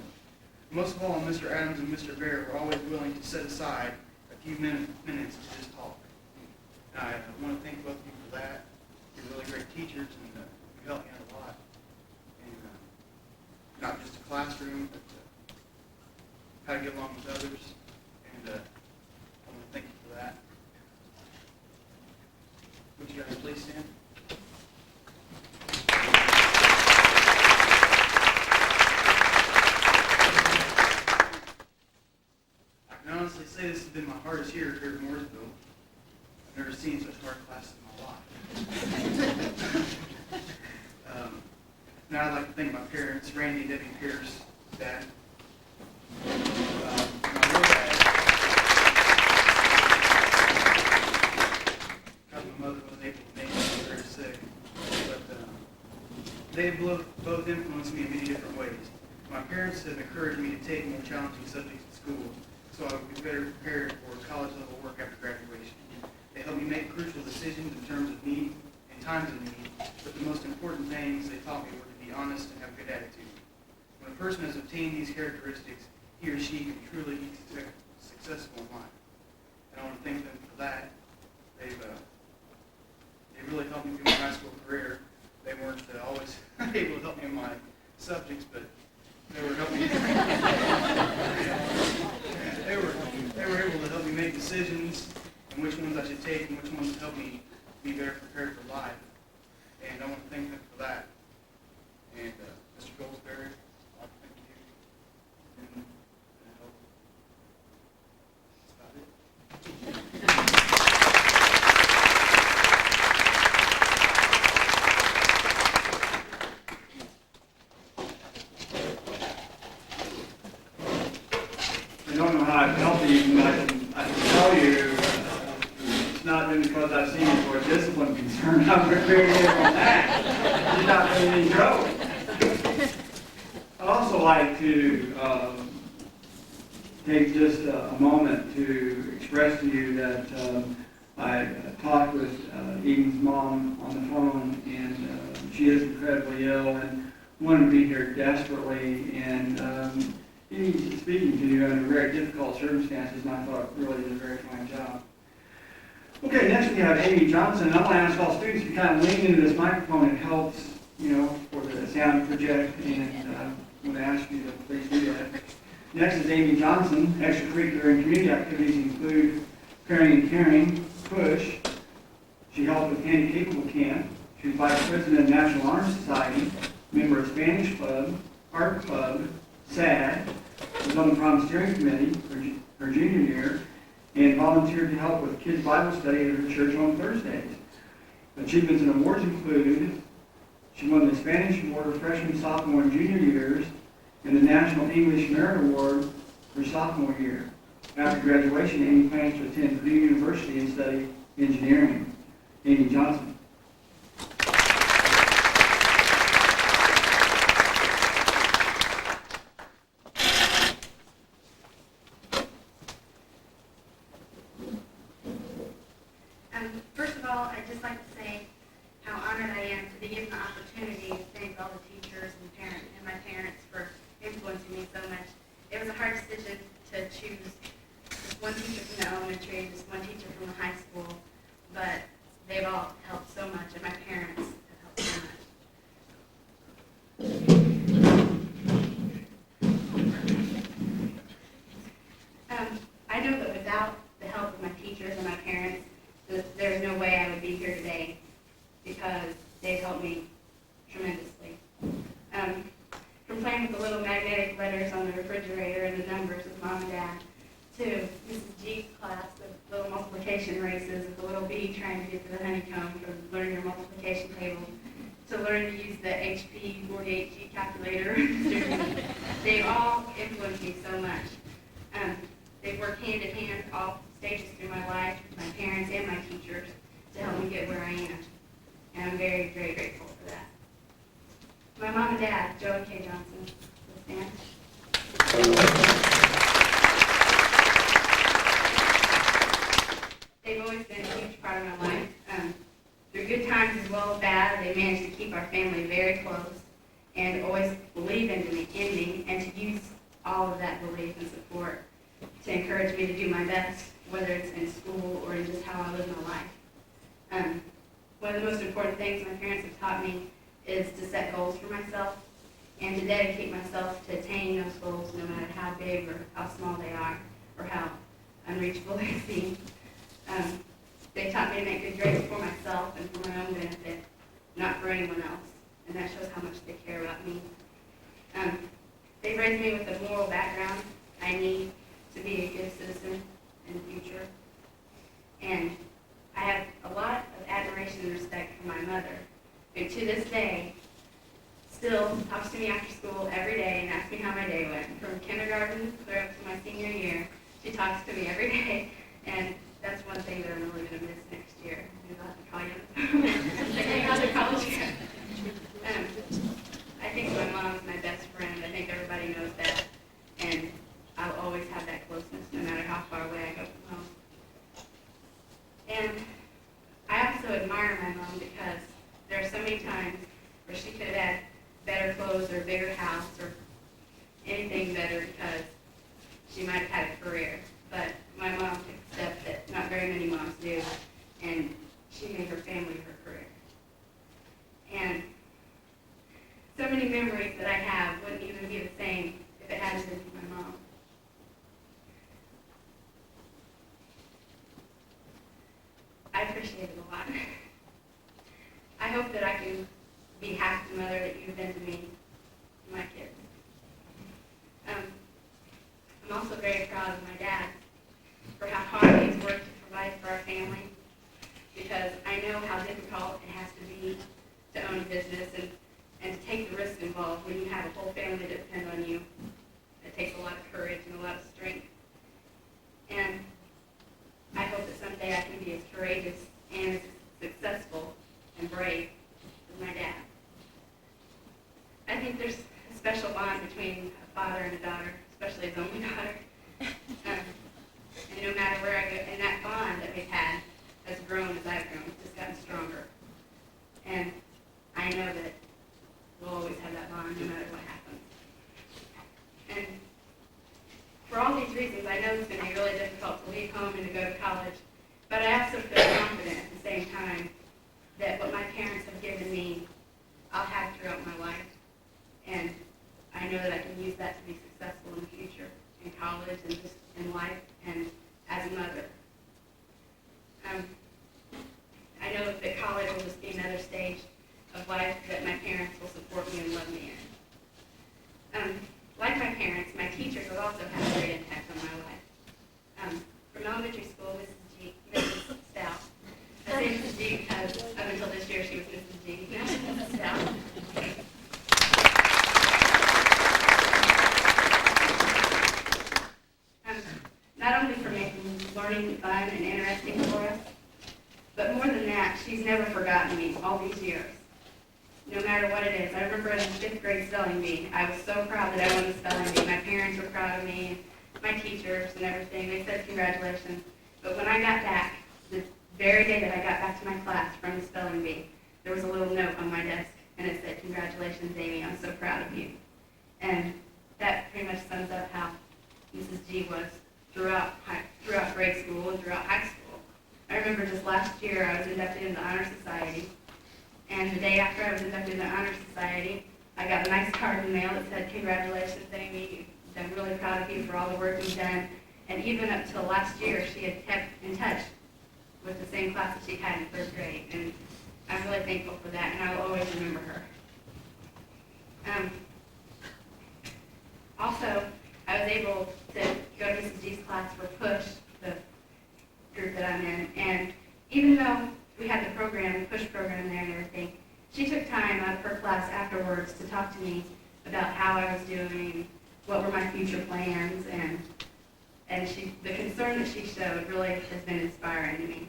Most of all, Mr. Adams and Mr. Baird were always willing to set aside a few minutes to just talk. And I want to thank both of you for that. You're really great teachers, and you helped me out a lot. And classroom, but, how to get along with others, and I want to thank you for that. Would you guys please stand? I can honestly say this has been my hardest year here at Mooresville. I've never seen such hard classes in my life. Now I'd like to thank my parents, Randy and Debbie Pierce, Dad. My real dad, because my mother wasn't able to make it, she was very sick. But they both influenced me in many different ways. My parents have encouraged me to take more challenging subjects in school so I would be better prepared for college-level work after graduation. They helped me make crucial decisions in terms of need and times of need, but the most important things they taught me were to be honest and have a good attitude. When a person has obtained these characteristics, he or she can truly be successful in life. And I want to thank them for that. They really helped me through my high school career. They weren't always able to help me in my subjects, but they were helping. They were able to help me make decisions and which ones I should take and which ones would help me be better prepared for life. And I want to thank them for that. And Mr. Goldsberry, I'd like to thank you. And I hope that's about it.
I don't know how I've helped you, but I can tell you, it's not been because I've seen you for a discipline concern. I'm very able on that. You're not in any trouble. I'd also like to take just a moment to express to you that I talked with Eden's mom on the phone, and she is incredibly ill and wanted to be here desperately. And Eden's speaking to you under very difficult circumstances, and I thought really did a very fine job. Okay, next we have Amy Johnson, and I'm going to ask all students to kind of lean into this microphone. It helps, for the sound project, and I'm going to ask you to please do that. Next is Amy Johnson. Extracurricular and community activities include Pairing and Caring, PUSH. She helped with Handicapable Camp. She's Vice President of National Honor Society, member of Spanish Club, Art Club, SAD, was on the Prom Steering Committee her junior year, and volunteered to help with kids' Bible study at her church on Thursdays. Achievements and awards include, she won the Spanish Award her freshman, sophomore, and junior years, and the National English Merit Award her sophomore year. After graduation, Amy plans to attend Purdue University and study engineering. Amy Johnson.
First of all, I'd just like to say how honored I am to be given the opportunity to thank all the teachers and my parents for influencing me so much. It was a hard decision to choose just one teacher from the elementary and just one teacher from the high school, but they've all helped so much, and my parents have helped so much. I know that without the help of my teachers and my parents, there's no way I would be here today, because they've helped me tremendously. From playing with the little magnetic letters on the refrigerator and the numbers with Mom and Dad, to Mrs. G's class of little multiplication races with the little bee trying to get to the honeycomb for learning your multiplication table, to learn to use the HP 48G calculator. They've all influenced me so much. They've worked hand in hand all stages through my life with my parents and my teachers to help me get where I am. And I'm very, very grateful for that. My mom and dad, Joe and Kay Johnson, will stand. They've always been a huge part of my life. Through good times as well as bad, they managed to keep our family very close and always believe in me and to use all of that belief and support to encourage me to do my best, whether it's in school or in just how I live my life. One of the most important things my parents have taught me is to set goals for myself and to dedicate myself to attaining those goals, no matter how big or how small they are, or how unreachable they seem. They taught me to make good grades for myself and for my own benefit, not for anyone else, and that shows how much they care about me. They raised me with the moral background I need to be a good citizen in the future. And I have a lot of admiration and respect for my mother, who to this day still talks to me after school every day and asks me how my day went. From kindergarten clear up to my senior year, she talks to me every day, and that's one thing that I'm really going to miss next year. I'll have to call you. Say, hey, how's your college going? I think my mom's my best friend. I think everybody knows that. And I'll always have that closeness no matter how far away I go from home. And I also admire my mom because there are so many times where she could have had better clothes or a bigger house or anything better because she might have had a career. But my mom took a step that not very many moms do, and she made her family her career. And so many memories that I have wouldn't even be the same if it hadn't been for my mom. I appreciate it a lot. I hope that I can be half the mother that you've been to me and my kids. I'm also very proud of my dad for how hard he's worked to provide for our family, because I know how difficult it has to be to own a business and to take the risk involved when you have a whole family that depend on you. It takes a lot of courage and a lot of strength. And I hope that someday I can be as courageous and as successful and brave as my dad. I think there's a special bond between a father and a daughter, especially his only daughter. And no matter where I go, and that bond that we've had has grown as I've grown. It's just gotten stronger. And I know that we'll always have that bond no matter what happens. And for all these reasons, I know it's going to be really difficult to leave home and to go to college, but I also feel confident at the same time that what my parents have given me, I'll have throughout my life. And I know that I can use that to be successful in the future, in college and just in life and as a mother. I know that college will just be another stage of life that my parents will support me and love me in. Like my parents, my teachers have also had a great impact on my life. From elementary school, Mrs. Stout. I say Mrs. G because up until this year she was Mrs. G. Now she's Mrs. Stout. Not only for making learning fun and interesting for us, but more than that, she's never forgotten me all these years. No matter what it is. I remember in the 5th grade spelling bee, I was so proud that I won the spelling bee. My parents were proud of me, my teachers and everything. They said congratulations. But when I got back, the very day that I got back to my class from the spelling bee, there was a little note on my desk, and it said, "Congratulations, Amy, I'm so proud of you." And that pretty much sums up how Mrs. G was throughout grade school and throughout high school. I remember just last year I was inducted into the Honor Society, and the day after I was inducted into the Honor Society, I got a nice card in the mail that said, "Congratulations, Amy, I'm really proud of you for all the work you've done." And even up till last year, she had kept in touch with the same class that she had in 3rd grade, and I'm really thankful for that, and I will always remember her. Also, I was able to go to Mrs. G's class for PUSH, the group that I'm in, and even though we had the program, the PUSH program there and everything, she took time out of her class afterwards to talk to me about how I was doing, what were my future plans, and the concern that she showed really has been inspiring to me.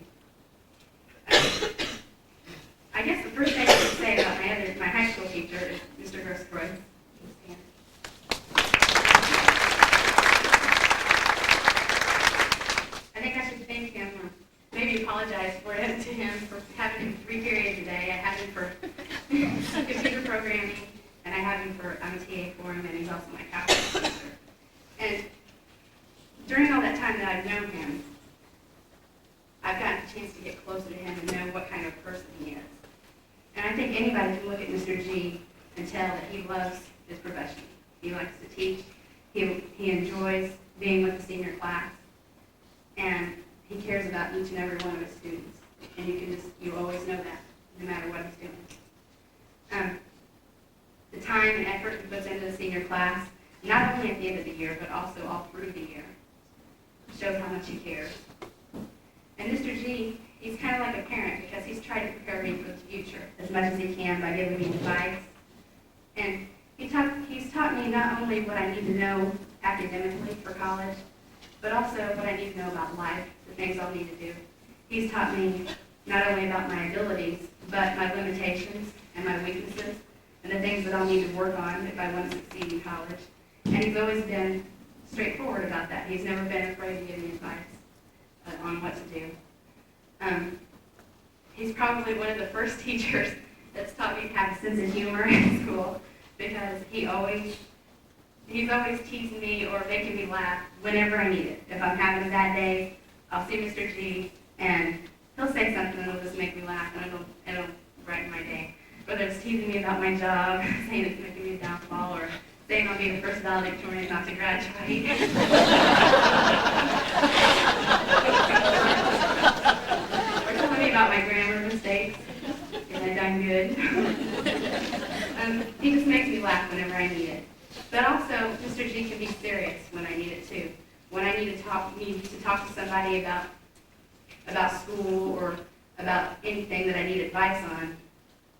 I guess the first thing I would say about my high school teacher is Mr. Grosskreutz. I think I should thank him, or maybe apologize to him for having him 3 periods a day. I have him for computer programming, and I have him I'm a TA for him, and he's also my calculus teacher. And during all that time that I've known him, I've gotten a chance to get closer to him and know what kind of person he is. And I think anybody can look at Mr. G and tell that he loves his profession. likes to teach. He enjoys being with the senior class, and he cares about each and every one of his students. And you always know that, no matter what he's doing. The time and effort he puts into the senior class, not only at the end of the year, but also all through the year, shows how much he cares. And Mr. G, he's kind of like a parent because he's tried to prepare me for the future as much as he can by giving me advice. And he's taught me not only what I need to know academically for college, but also what I need to know about life, the things I'll need to do. He's taught me not only about my abilities, but my limitations and my weaknesses, and the things that I'll need to work on if I want to succeed in college. And he's always been straightforward about that. He's never been afraid to give me advice on what to do. He's probably one of the first teachers that's taught me to have a sense of humor in school, because he's always teasing me or making me laugh whenever I need it. If I'm having a bad day, I'll see Mr. G, and he'll say something that'll just make me laugh, and it'll brighten my day. Whether it's teasing me about my job, saying it's making me a downfall, or saying I'll be the first valedictorian not to graduate. Or telling me about my grammar mistakes, and I've done good. He just makes me laugh whenever I need it. But also, Mr. G can be serious when I need it too. When I need to talk to somebody about school or about anything that I need advice on,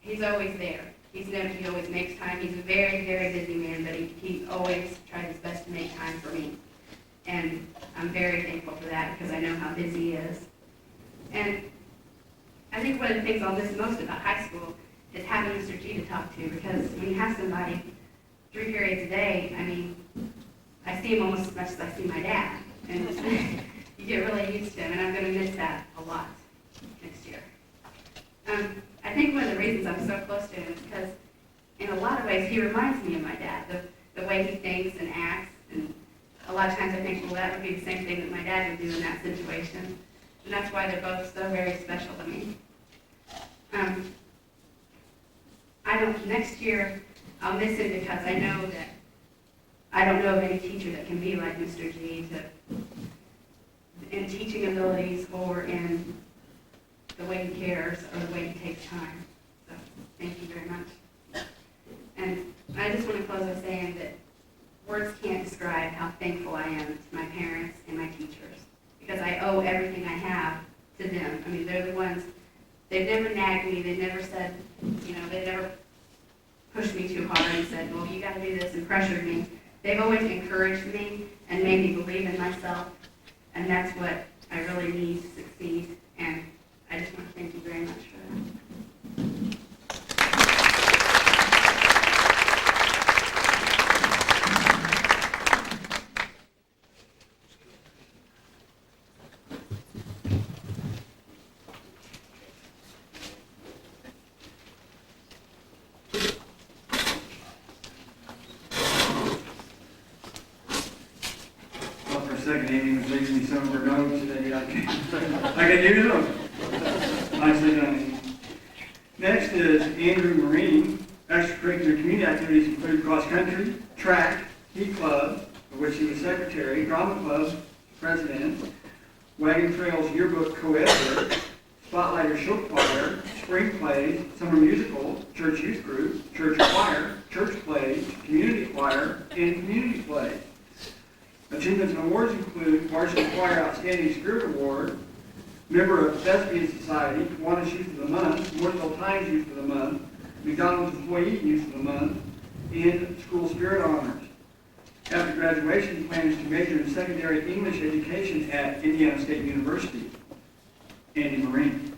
he's always there. He always makes time. He's a very, very busy man, but he always tries his best to make time for me. And I'm very thankful for that because I know how busy he is. And I think one of the things I'll miss most about high school is having Mr. G to talk to, because when you have somebody 3 periods a day, I mean, I see him almost as much as I see my dad. And you get really used to him, and I'm going to miss that a lot next year. I think one of the reasons I'm so close to him is because in a lot of ways he reminds me of my dad, the way he thinks and acts. And a lot of times I think, well, that would be the same thing that my dad would do in that situation. And that's why they're both so very special to me. Next year I'll miss him because I know that I don't know of any teacher that can be like Mr. G in teaching abilities or in the way he cares or the way he takes time. So thank you very much. And I just want to close by saying that words can't describe how thankful I am to my parents and my teachers, because I owe everything I have to them. I mean, they're the ones, they've never nagged me, they've never said, they never pushed me too hard and said, well, you got to do this, and pressured me. They've always encouraged me and made me believe in myself, and that's what I really need to succeed. And I just want to thank you very much for that.
Second evening was leaving me some of her notes today. I can use them. Nicely done, Amy. Next is Andrew Marine. Extracurricular community activities include cross country, track, heat club, of which he was secretary, drama club president, wagon trails yearbook co-editor, spotlighter show choir, spring plays, summer musical, church youth group, church choir, church plays, community choir, and community play. Achievements and awards include Varsity Choir Outstanding Spirit Award, member of Thespian Society, Kiwanis Youth of the Month, Mooresville Times Youth of the Month, McDonald's Employee Youth of the Month, and School Spirit Honors. After graduation, he plans to major in secondary English education at Indiana State University. Andy Marine.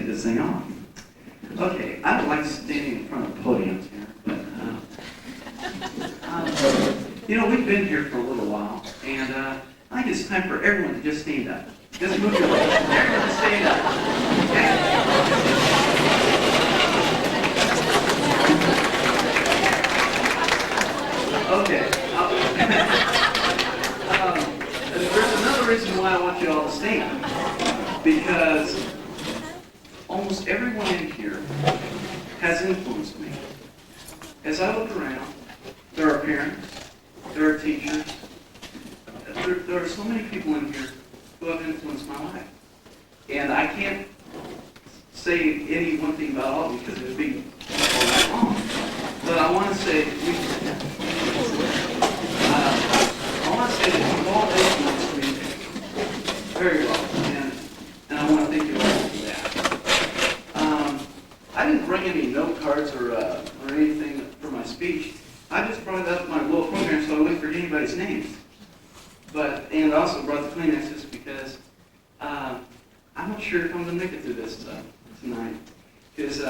This thing off. Okay, I don't like standing in front of podiums here, but we've been here for a little while, and I think it's time for everyone to just stand up. Just move your legs. Everyone just stand up. Okay? Okay. There's another reason why I want you all to stand. Because almost everyone in here has influenced me. As I look around, there are parents, there are teachers, there are so many people in here who have influenced my life. And I can't say any one thing about all because it would be all that long. But I want to say, that you've all influenced me very well. And I want to thank you all for that. I didn't bring any note cards or anything for my speech. I just brought up my little program so I wouldn't forget anybody's names. And also brought the Kleenexes because I'm not sure if I'm going to make it through this tonight. Because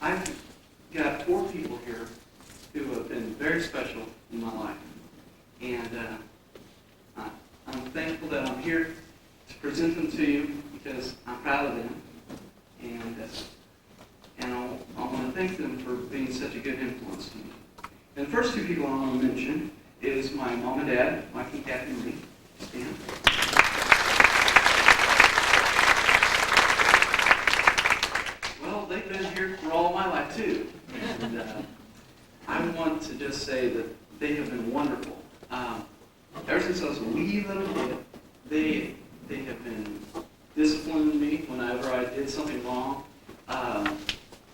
I've got 4 people here who have been very special in my life. And I'm thankful that I'm here to present them to you because I'm proud of them. And I want to thank them for being such a good influence to me. And the first 2 people I want to mention is my mom and dad, Mike and Kathy Marie. Stand. Well, they've been here for all my life too. And I want to just say that they have been wonderful. Ever since I was a wee little kid, they have been disciplining me whenever I did something wrong.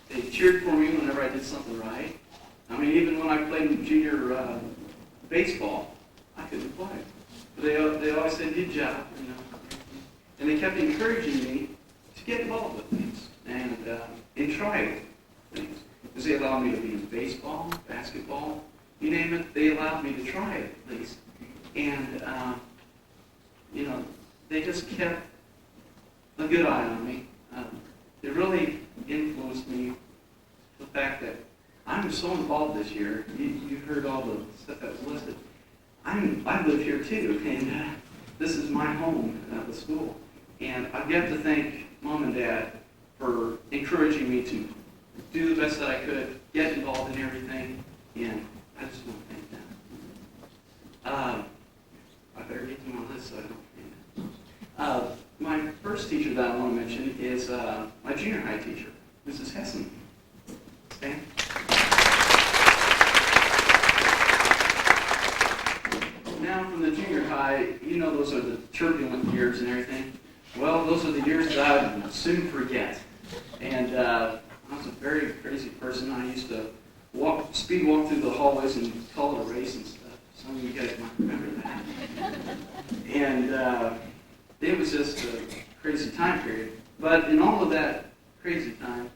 They cheered for me whenever I did something right. I mean, even when I played junior baseball, I couldn't play. But they always said, good job, you know. And they kept encouraging me to get involved with things and try things. Because they allowed me to be in baseball, basketball, you name it, they allowed me to try it at least. And, they just kept a good eye on me. It really influenced me, the fact that I'm so involved this year. You heard all the stuff that was listed. I live here too, and this is my home at the school. And I've got to thank Mom and Dad for encouraging me to do the best that I could, get involved in everything, and I just want to thank them. I better get to my list so I don't forget. My first teacher that I want to mention is my junior high teacher, Mrs. Hessen. Stand. Now from the junior high, those are the turbulent years and everything. Well, those are the years that I would soon forget. And I was a very crazy person. I used to speed walk through the hallways and call it a race and stuff. Some of you guys might remember that. And it was just a crazy time period. But in all of that crazy time,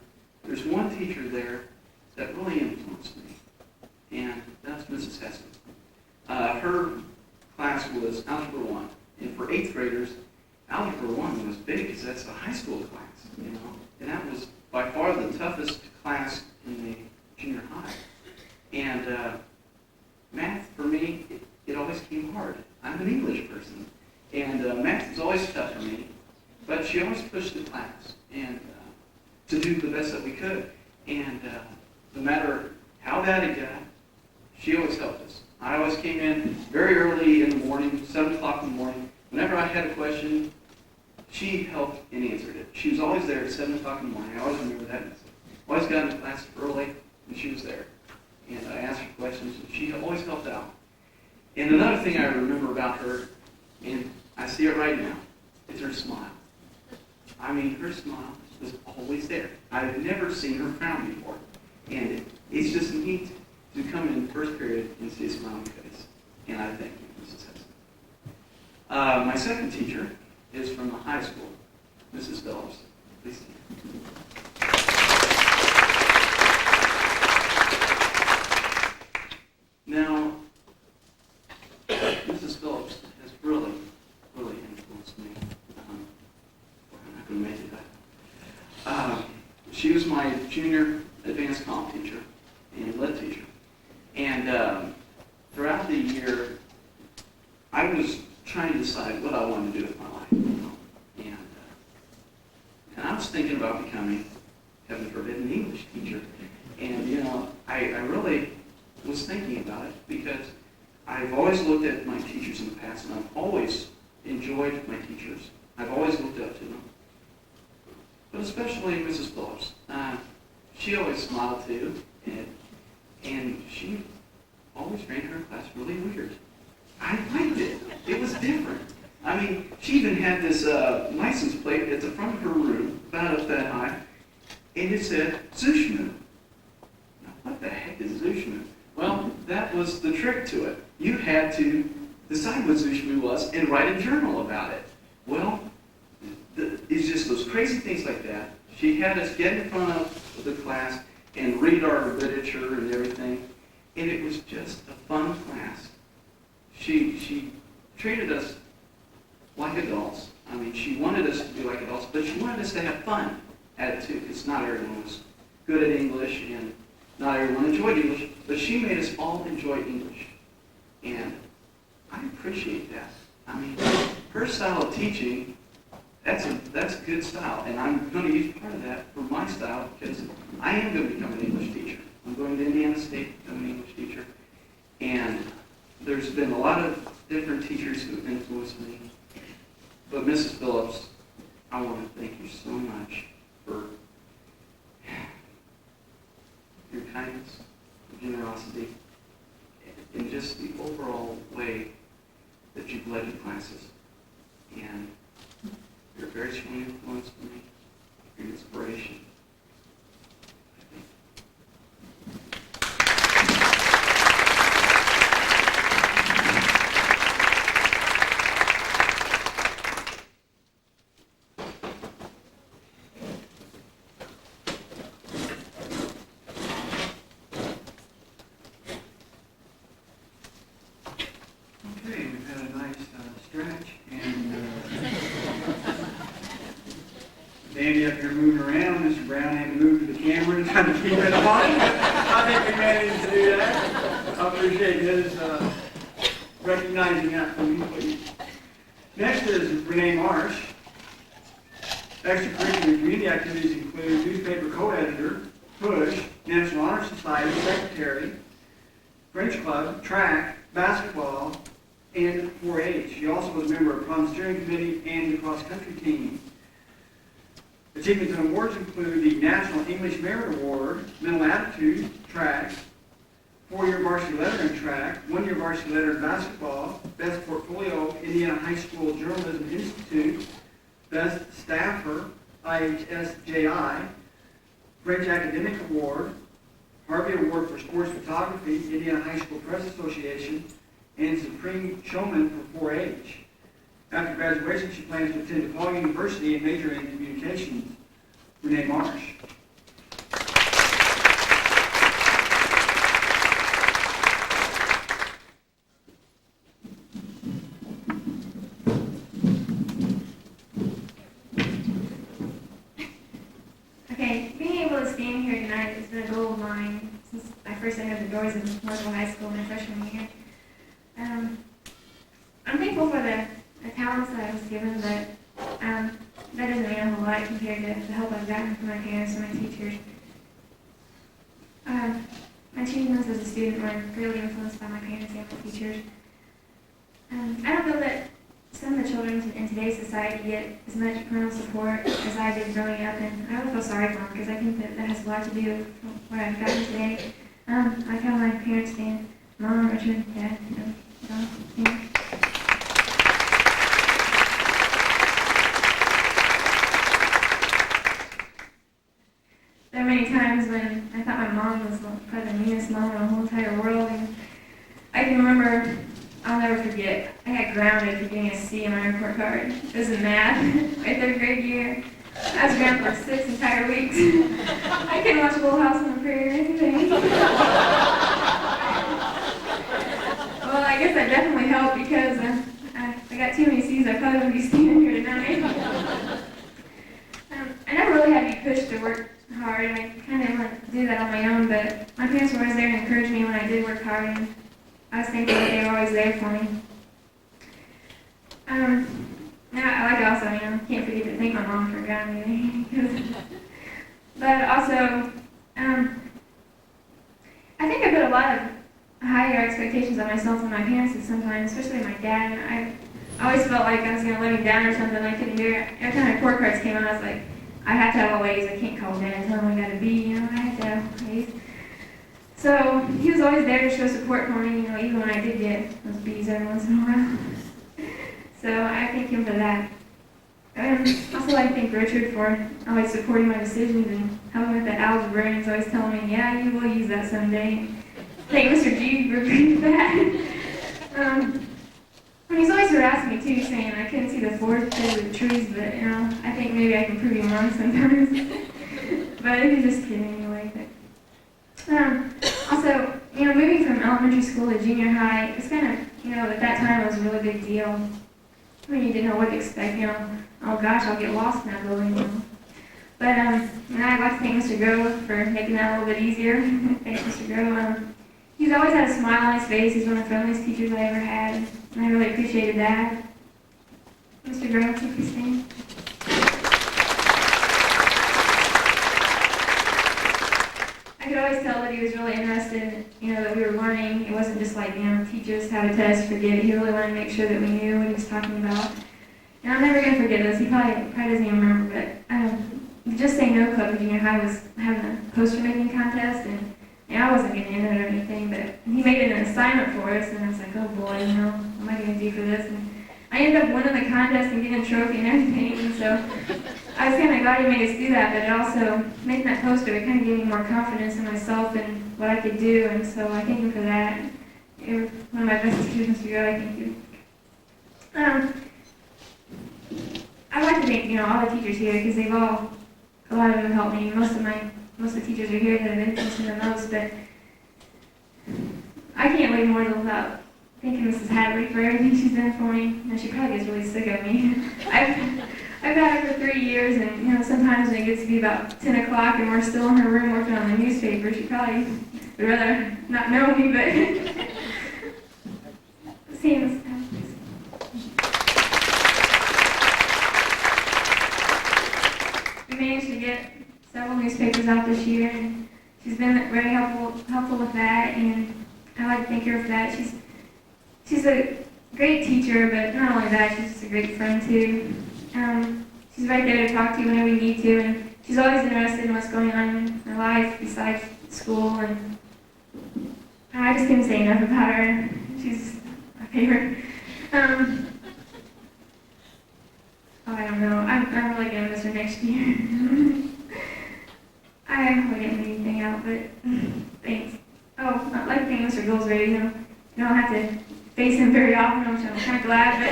there's one teacher there that really influenced me, and that's Mrs. Hessen. Her class was Algebra 1, and for 8th graders, Algebra 1 was big because that's a high school class, and that was by far the toughest class in the junior high. And math, for me, it always came hard. I'm an English person, and math was always tough for me, but she always pushed the class and to do the best that we could. And no matter how bad it got, she always helped us. I always came in very early in the morning, 7 o'clock in the morning. Whenever I had a question, she helped and answered it. She was always there at 7 o'clock in the morning. I always remember that. Always got into class early, and she was there. And I asked her questions, and she always helped out. And another thing I remember about her, and I see it right now, is her smile. I mean, her smile was always there. I've never seen her frown before. And it's just neat to come in first period and see a smiling face. And I thank you, Mrs. Hessen. My second teacher is from the high school, Mrs. Phillips. Please stand. Now, Mrs. Phillips has really, really influenced me. I'm not going to make it that. She was my junior advanced comp teacher and lit teacher. And throughout the year, I was trying to decide what I wanted to do with my life. And I was thinking about becoming, heaven forbid, an English teacher. And, I really was thinking about it because I've always looked at my teachers in the past, and I've always enjoyed my teachers. I've always looked up to them. But especially Mrs. Phillips. She always smiled too, and she always ran her class really weird. I liked it. It was different. I mean, she even had this license plate at the front of her room, about up that high, and it said Zushman. Now, what the heck is Zushman? Well, that was the trick to it. You had to decide what Zushman was and write a journal about it. Well, it's just those crazy things like that. She had us get in front of the class and read our literature and everything, and it was just a fun class. She treated us like adults. I mean, she wanted us to be like adults, but she wanted us to have fun at it too, because not everyone was good at English, and not everyone enjoyed English, but she made us all enjoy English. And I appreciate that. I mean, her style of teaching, that's a good style, and I'm going to use part of that for my style, because I am going to become an English teacher. I'm going to Indiana State to become an English teacher. And there's been a lot of different teachers who have influenced me. But Mrs. Phillips, I want to thank you so much for your kindness, your generosity, and just the overall way that you've led your classes. And you're a very strong influence for me, your inspiration.
Okay, we've had a nice stretch, and Danny up here moving around. Mr. Brown had to move to the camera and try to keep it on. I think we managed to do that. I appreciate his recognizing that for me, please. Next is Renee Marsh. Extracurricular community activities include newspaper co-editor, PUSH, National Honor Society secretary, French club, track, basketball, and 4-H. She also was a member of Prom Steering Committee and the cross-country team. Achievements and awards include the National English Merit Award, Mental Aptitude, track, 4-year varsity letter in track, 1-year varsity letter in basketball, Best Portfolio, Indiana High School Journalism Institute, Best Staffer, IHSJI, French Academic Award, Harvey Award for Sports Photography, Indiana High School Press Association, and Supreme Showman for 4-H. After graduation, she plans to attend DePaul University and major in communications. Renee Marsh.
Okay, being able to stand here tonight has been a goal of mine since I first entered the doors of Mooresville High School my freshman year. I'm thankful for the talents that I was given, but that doesn't mean a whole lot compared to the help I've gotten from my parents and my teachers. My achievements as a student were greatly influenced by my parents and my teachers. I don't feel that some of the children in today's society get as much parental support as I did growing up, and I really feel sorry for them because I think that has a lot to do with where I've gotten today. I tell my parents and Mom, Richard, Dad, yeah. There are many times when I thought my mom was probably the meanest mom in the whole entire world, and I can remember, I'll never forget, I got grounded for getting a C on my report card. It was in math, my 3rd grade year. I was grounded for 6 entire weeks. I couldn't watch Little House on the Prairie or anything. Well, I guess that definitely helped because I got too many C's. I probably wouldn't be standing here tonight. I never really had to be pushed to work hard, and I kind of wanted to do that on my own, but my parents were always there to encourage me when I did work hard, and I was thankful that they were always there for me. Now, I like to also, can't forget to thank my mom for grounding me. But also, I think I put a lot of higher expectations on myself and my parents than sometimes, especially my dad. I always felt like I was going to let him down or something. I couldn't do it. Every time my report cards came out, I was like, I have to have A's. I can't call dad and tell him I got a B. You know, I have to have A's. So he was always there to show support for me, you know, even when I did get those B's every once in a while. So I thank him for that. And also I thank Richard for always supporting my decisions and helping with that algebra, and he's always telling me, yeah, you will use that someday. Thank Mr. G for bringing that. And he's always harassed me too, saying I couldn't see the forest because of the trees, but you know, I think maybe I can prove him wrong sometimes. But he's just kidding anyway. But also, you know, moving from elementary school to junior high, it's kind of, you know, at that time it was a really big deal. I mean, you didn't know what to expect, you know. Oh gosh, I'll get lost in that building, you know. But and I'd like to thank Mr. Grove for making that a little bit easier. Thanks, Mr. Grove. He's always had a smile on his face. He's one of the friendliest teachers I ever had, and I really appreciated that. Mr. Grove, can you please stand? I could always tell that he was really interested, you know, that we were learning. It wasn't just like, you know, teach us, have a test, forget it. He really wanted to make sure that we knew what he was talking about. And I'm never going to forget this. He probably doesn't even remember, but Just Say No Club in junior high was having a poster making contest, and I wasn't getting into it or anything, but he made it an assignment for us, and I was like, oh boy, you know, what am I going to do for this? And I ended up winning the contest and getting a trophy and everything, and so I was kind of glad he made us do that, but it also, making that poster, it kind of gave me more confidence in myself and what I could do, and so I thank him for that. You're one of my best students, Mr. Go, I thank you. I'd like to thank, you know, all the teachers here, because a lot of them have helped me. Most of the teachers are here that have influenced me the most, but I can't leave more without thanking Mrs. Hadley for everything she's done for me. You know, she probably gets really sick of me. I've had her for 3 years, and you know, sometimes when it gets to be about 10 o'clock and we're still in her room working on the newspaper, she probably would rather not know me, but seeing this. We managed to get several newspapers out this year, and she's been very helpful with that, and I'd like to thank her for that. She's a great teacher, but not only that, she's just a great friend too. She's right there to talk to whenever we need to, and she's always interested in what's going on in her life besides school, and I just couldn't say enough about her. She's my favorite. I don't know. I'm really going to miss her next year. I really didn't leave anything out, but thanks. Oh, I'd like to thank Mr. Goldsberry. You know, you don't have to face him very often, which I'm kind of glad, but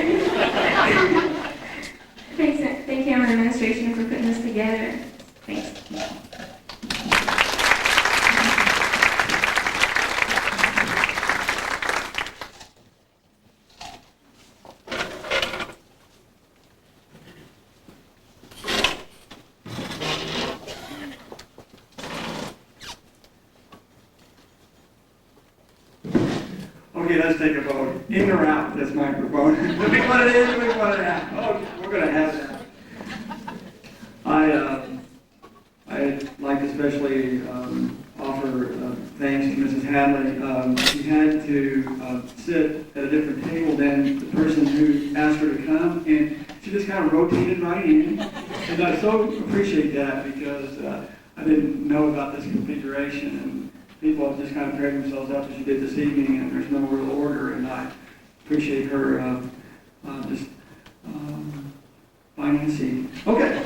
thank him and the administration for putting this together. Thanks.
Okay, let's take a vote. In or out this microphone? Pick what it is, pick what it is. Oh, we're going to have that. I'd like to especially offer thanks to Mrs. Hadley. She had to sit at a different table than the person who asked her to come, and she just kind of rotated right in. And I so appreciate that, because I didn't know about this configuration, and people have just kind of paired themselves up as you did this evening, and there's no real order, and I appreciate her just finding a seat. Okay.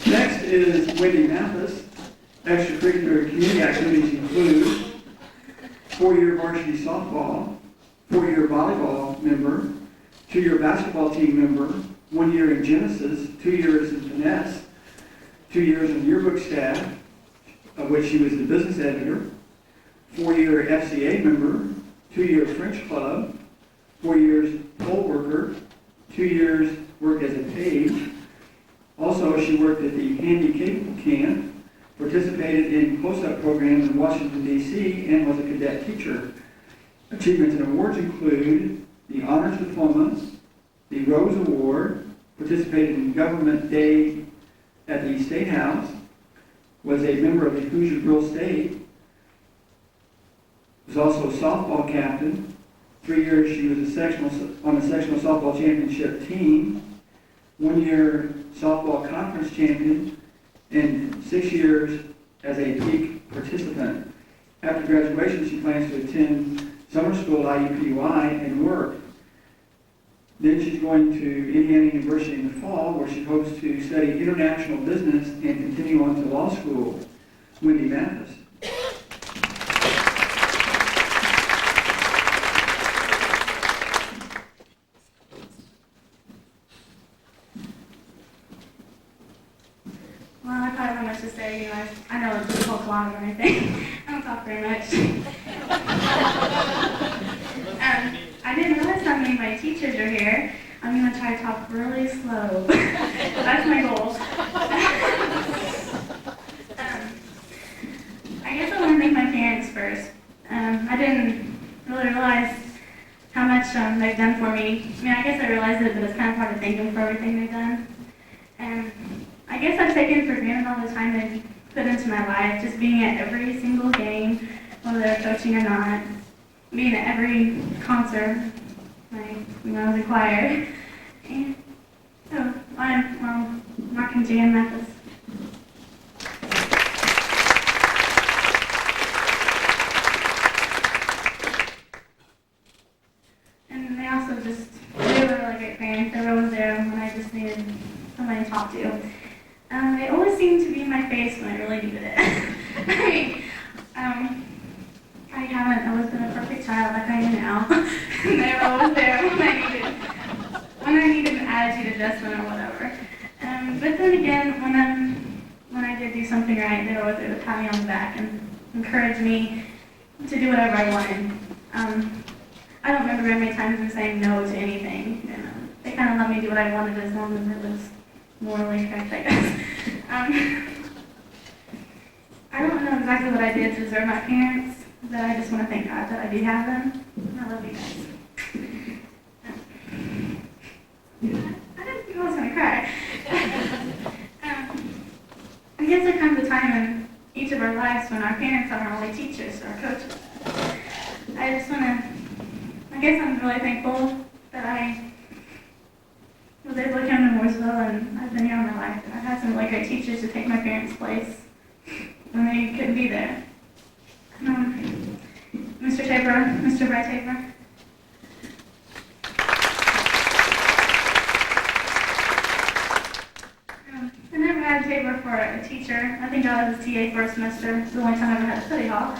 Next is Wendy Mathis. Extracurricular community activities include 4-year varsity softball, 4-year volleyball member, 2-year basketball team member, 1 year in Genesis, 2 years in Finesse, 2 years in yearbook staff, of which she was the business editor, 4-year FCA member, 2-year French club, 4 years poll worker, 2 years work as a page. Also, she worked at the handicap camp, participated in close-up programs in Washington, D.C., and was a cadet teacher. Achievements and awards include the Honors Diploma, the Rose Award, participated in Government Day at the State House, was a member of the Hoosier Girls State, was also a softball captain. 3 years she was on the sectional softball championship team. 1 year softball conference champion, and 6 years as a peak participant. After graduation, she plans to attend summer school at IUPUI and work. Then she's going to Indiana University in the fall, where she hopes to study international business and continue on to law school. Wendy Mathis.
Well, I probably don't have much to say. You know, I know it's a whole lot or anything. I don't talk very much. I didn't realize how many of my teachers are here. I'm going to try to talk really slow. That's my goal. I guess I want to thank my parents first. I didn't really realize how much they've done for me. I mean, I guess I realized it, but it's kind of hard to thank them for everything they've done. And I guess I've taken for granted all the time they've put into my life, just being at every single game, whether they're coaching or not, being at every concert, like when I was in choir. And so I'm Mark and Jan Mathis. And they also they were really great parents. They were always there when I just needed somebody to talk to. They always seemed to be in my face when I really needed it. I mean, I haven't always been a perfect child like I am now. And they were always there when I needed an attitude adjustment or whatever. But then again, when I did do something right, they were always there to pat me on the back and encourage me to do whatever I wanted. I don't remember very many times them saying no to anything. And, they kind of let me do what I wanted as long as it was morally correct, I guess. I don't know exactly what I did to deserve my parents, but I just want to thank God that I do have them. I love you guys. I didn't think I was going to cry. I guess there comes a time in each of our lives when our parents are our only teachers or coaches. I guess I'm really thankful that I was able to come to Mooresville, and I've been here all my life. And I've had some really great teachers to take my parents' place when they couldn't be there. Mr. Brett Tabor. I never had Tabor for a teacher. I think I was his TA for a semester. It's the only time I ever had a study hall.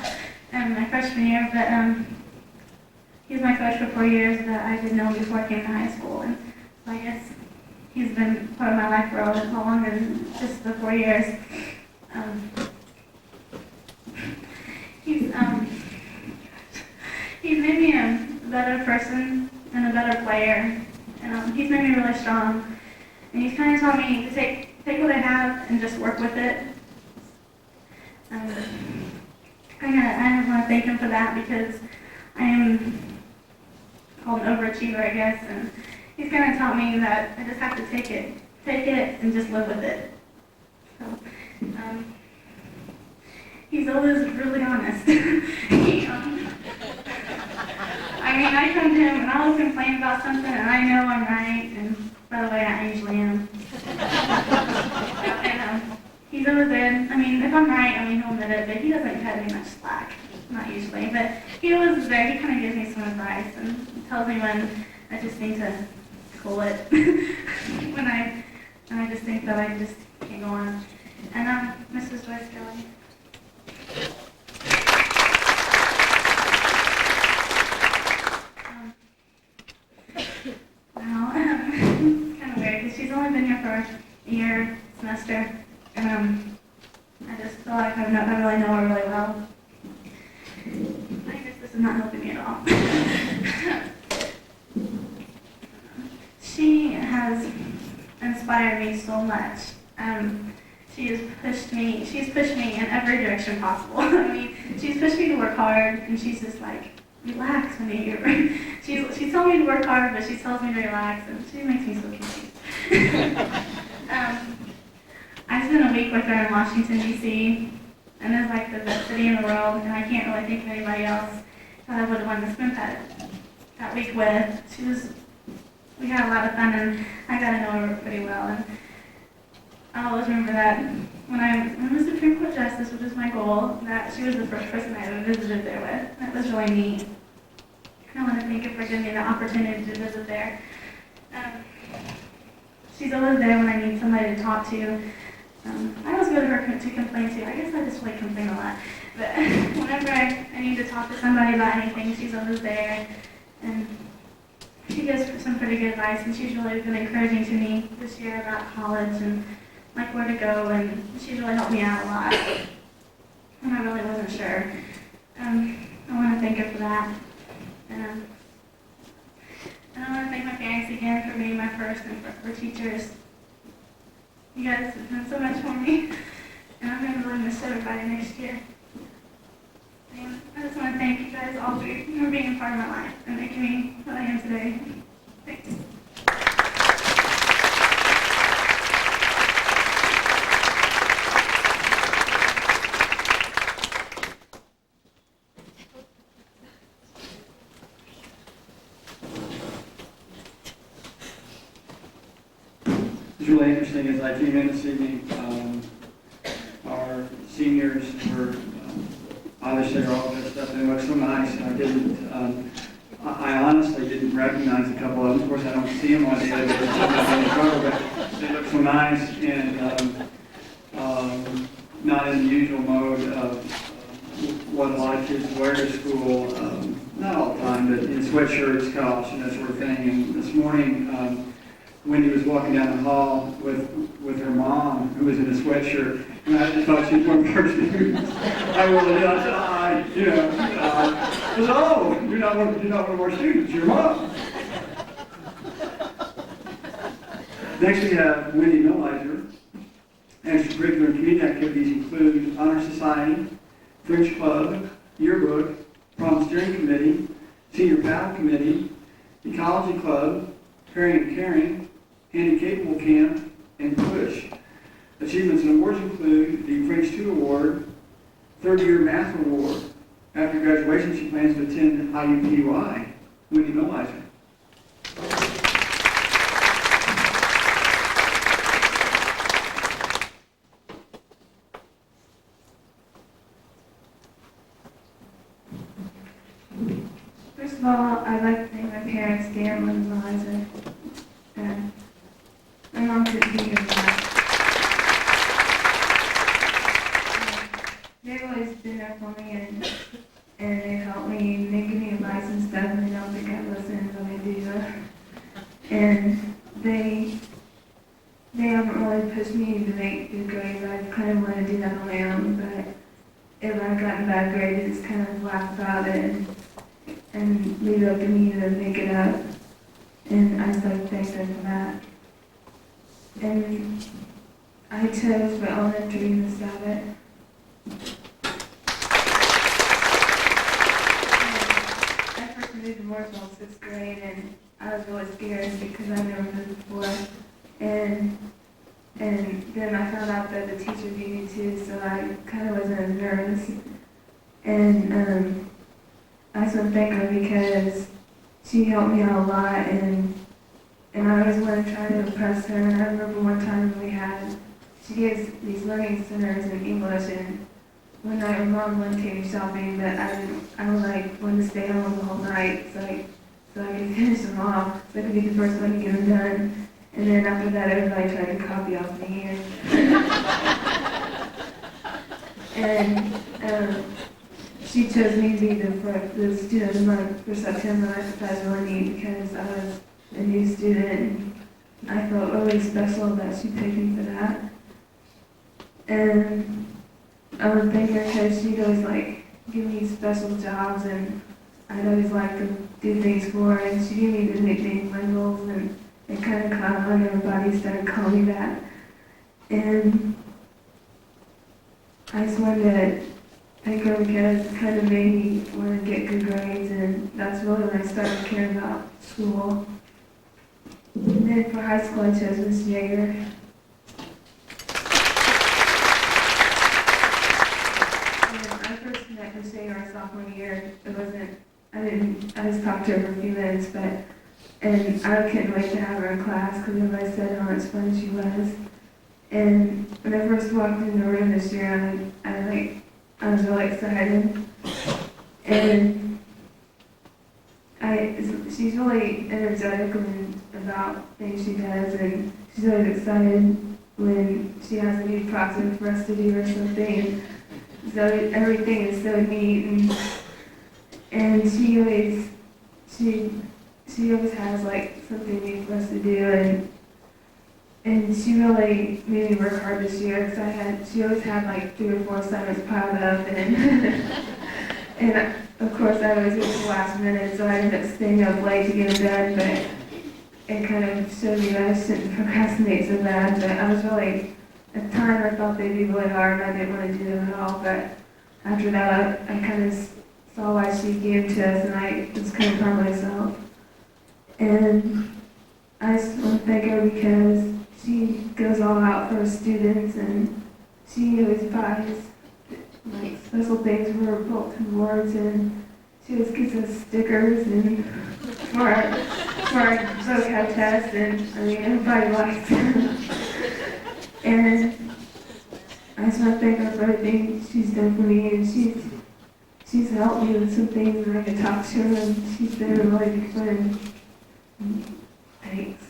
My freshman year, but he was my coach for 4 years, but I didn't know him before I came to high school. And so I guess he's been part of my life for a lot longer than just the 4 years. He's made me a better person and a better player. And he's made me really strong. And he's kind of taught me to take what I have and just work with it. I want to thank him for that because I am called an overachiever, I guess. And he's kind of taught me that I just have to take it and just live with it. So, he's always really honest. I come to him and I always complain about something and I know I'm right, and by the way, I usually am. And he's always there. If I'm right, he'll admit it, but he doesn't cut me much slack. Not usually, but he always is there. He kind of gives me some advice and tells me when I just need to cool it. when I just think that I just can't go on. And Mrs. Joyce Kelly. It's kind of weird because she's only been here for a year, semester, and I just feel like I really know her really well. I guess this is not helping me at all. She has inspired me so much. She's pushed me in every direction possible. She's pushed me to work hard, and she's just like, relax when you're here. She's told me to work hard, but she tells me to relax, and she makes me so confused. I just spent a week with her in Washington, D.C., and it's like the best city in the world, and I can't really think of anybody else that I would have wanted to spend that week with. We had a lot of fun, and I got to know her pretty well. And I always remember that when I was Supreme Court Justice, which was my goal, that she was the first person I ever visited there with. That was really neat. I want to thank her for giving me the opportunity to visit there. She's always there when I need somebody to talk to. I always go to her to complain to. I guess I just really complain a lot. But whenever I need to talk to somebody about anything, she's always there. And she gives some pretty good advice, and she's really been encouraging to me this year about college and like where to go, and she's really helped me out a lot when I really wasn't sure. I want to thank her for that. And I want to thank my parents again for being my first and for teachers. You guys have done so much for me, and I'm going to really miss everybody next year. And I just want to thank you guys all three for being a part of my life and making me what I am today. Thanks.
It's really interesting as I came in this evening, our seniors were, obviously they're all dressed up, they look so nice, and I honestly didn't recognize a couple of them. Of course, I don't see them on the other but they look so nice and not in the usual mode of what a lot of kids wear to school, not all the time, but in sweatshirts, cutoffs, and that sort of thing. And this morning, Wendy was walking down the hall with her mom, who was in a sweatshirt, and I just thought she was one of her students. I really did. I said, I said, oh, you're not one of our students, you're mom. Next we have Wendy Millizer. Extracurricular and community activities include Honor Society, French Club, Yearbook, Prom Steering Committee, Senior Paddle Committee, Ecology Club, Caring and Caring, Handy Capable Camp, and PUSH. Achievements and awards include the French 2 Award, Third Year Math Award. After graduation, she plans to attend IUPUI. Wendy Millizer.
First of all, I'd like to thank my parents, Dan and Eliza. And my mom couldn't be here for that. They've always been there for me, and they've helped me, and they give me advice and stuff, and they don't think I listen when I do. And they haven't really pushed me to make good grades. I kind of want to do that on my own, but if I've gotten bad grades, they just kind of laugh about it and leave it up to me to make it up. And I just like to thank them for that. And I chose my elementary in the Sabbath. I first moved to Mooresville in 6th grade, and I was really scared because I'd never moved before. And then I found out that the teacher gave me too, so I kind of wasn't as nervous. And I just want to thank her because she helped me out a lot, and I always want to try to impress her. And I remember one time she gives these learning centers in English, and one night my mom wanted to take me shopping, but I was like, wanted to stay home the whole night so I could finish them off, so I could be the first one to get them done. And then after that, everybody tried to copy off me. And she chose me to be the student of the month for September. I thought that was really neat because I was a new student, and I felt really special that she picked me for that. And I would thank her because she'd always give me special jobs, and I'd always like to do things for her. And she gave me the nickname Wendell's, and it kind of caught on. Everybody started calling me that. And I just wanted to thank her because it kind of made me want to get good grades, and that's really when I started caring about school. And then for high school, I chose Miss Jaeger. met Miss Jane our sophomore year. I just talked to her for a few minutes, and I couldn't wait to have her in class because everybody said how much fun she was. And when I first walked in the room this year, I was really excited. And she's really energetic about things she does, and she's always excited when she has a new project for us to do or something. And so everything is so neat, and she always has like something new for us to do, and she really made me work hard this year because she always had like 3 or 4 assignments piled up, and of course I always wait to the last minute, so I ended up staying up late to get them done, but it kind of showed me that I shouldn't procrastinate so bad. But I was really, at the time I thought they'd be really hard and I didn't want to do them at all, but after that I kind of saw why she gave to us, and I just kind of proud of myself. And I just want to thank her because she goes all out for her students, and she always buys like special things for her bulletin boards, and she always gives us stickers and for our vocab test, and I mean everybody likes them. And I just want to thank her for everything she's done for me, and she's helped me with some things, and I can talk to her, and she's been a really good friend. Thanks.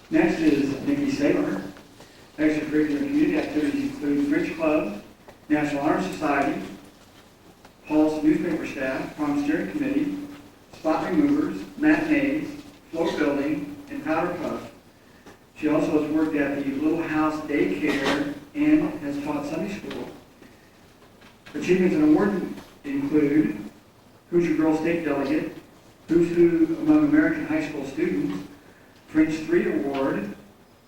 Next is Nikki Saylor. Extracurricular community activities include French Club, National Honor Society, Paul's newspaper staff, prom steering committee, spot removers, matinees, float building, and powder puff. She also has worked at the Little House Daycare and has taught Sunday school. Achievements and awards include Hoosier Girl State Delegate, Who's Who Among American High School Students, French 3 Award,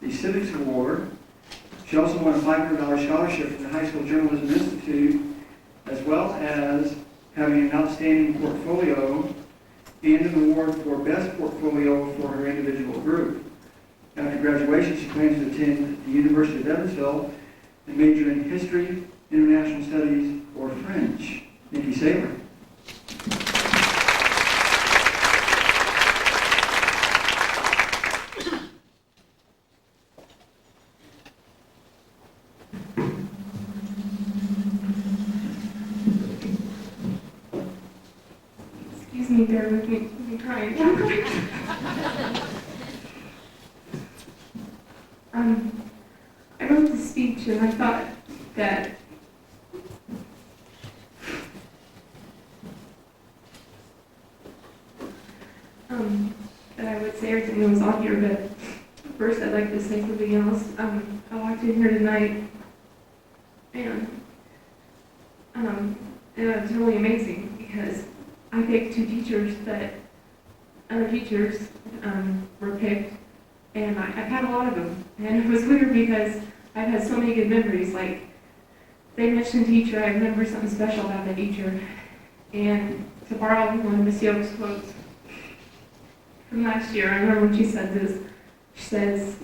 the Civics Award. She also won a $500 scholarship from the High School Journalism Institute, as well as having an outstanding portfolio and an award for Best Portfolio for her individual group. After graduation, she plans to attend the University of Evansville and major in History, International Studies, or French. Nikki Saylor.
Excuse me, bear with me. I'm crying. I wrote the speech and I thought that I would say everything that was on here, but first I'd like to say something else. I walked in here tonight and it was really amazing because I picked 2 teachers that other teachers were picked, and I've had a lot of them. And it was weird because I've had so many good memories. Like, they mentioned teacher, I remember something special about that teacher. And to borrow one of Miss Yoke's quotes from last year, I remember when she said this. She says,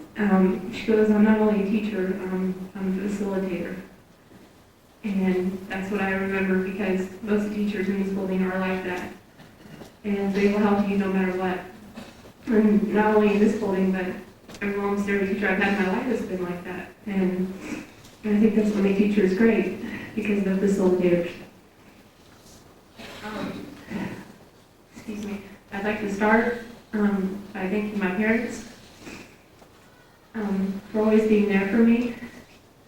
she goes, "I'm not only a teacher, I'm a facilitator." And that's what I remember because most teachers in this building are like that. And they will help you no matter what. And not only in this building, but almost every teacher I've had in my life has been like that. And I think that's what makes teachers great, because they're facilitators. Excuse me. I'd like to start by thanking my parents for always being there for me.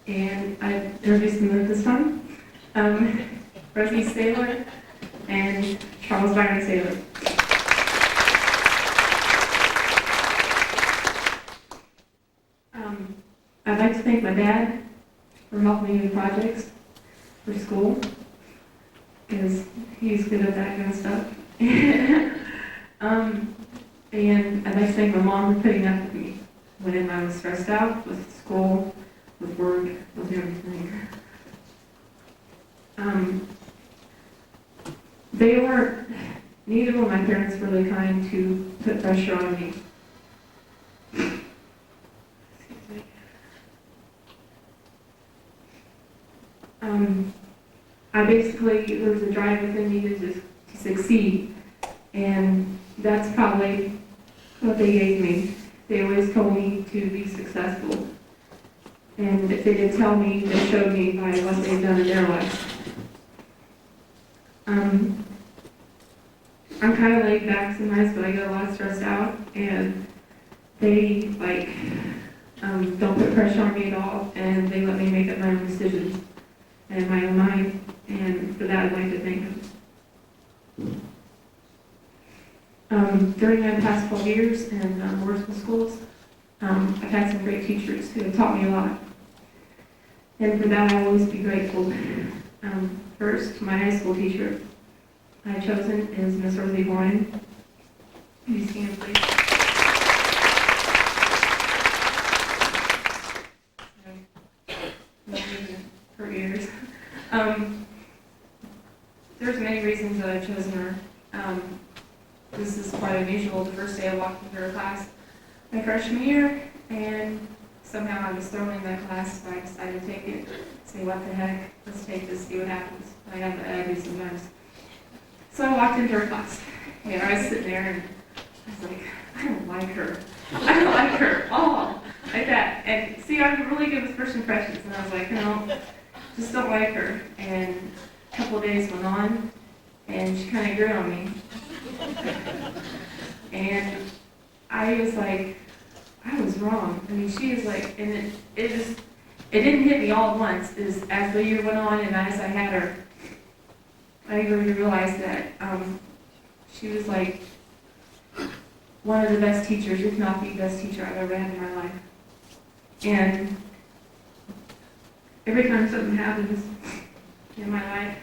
And I introduced them at this time. Rosie Saylor and Charles Byron Saylor. I'd like to thank my dad for helping me with projects for school, because he's good at that kind of stuff. And I'd like to thank my mom for putting up with me when I was stressed out with school,
with work, with everything. They weren't, neither of my parents were the kind to put pressure on me. Excuse me. I basically, there was a drive within me to succeed, and that's probably what they gave me. They always told me to be successful, and if they didn't tell me, they showed me by what they've done in their life. I'm kind of laid back sometimes, but I get a lot stressed out, and they don't put pressure on me at all, and they let me make up my own decisions and my own mind, and for that I'd like to thank them. During my past 12 years in Mooresville schools, I've had some great teachers who have taught me a lot, and for that I'll always be grateful. First, my high school teacher I've chosen is Miss Rosie Warren. Can you stand, please? Her ears. There's many reasons that I've chosen her. This is quite unusual. The first day I walked into her class, my freshman year, and somehow I was thrown in that class, so I decided to take it. Say, what the heck? Let's take this, see what happens. I have the I do sometimes. So I walked into her class, and I was sitting there, and I was like, I don't like her. I don't like her. Oh, like that. And see, I'm really good with first impressions, and I was like, no, just don't like her. And a couple of days went on, and she kind of grew on me. And I was like, I was wrong. I mean, she was like, and it didn't hit me all at once. As the year went on, and as I had her, I really realized that she was like one of the best teachers, if not the best teacher I've ever had in my life. And every time something happens in my life,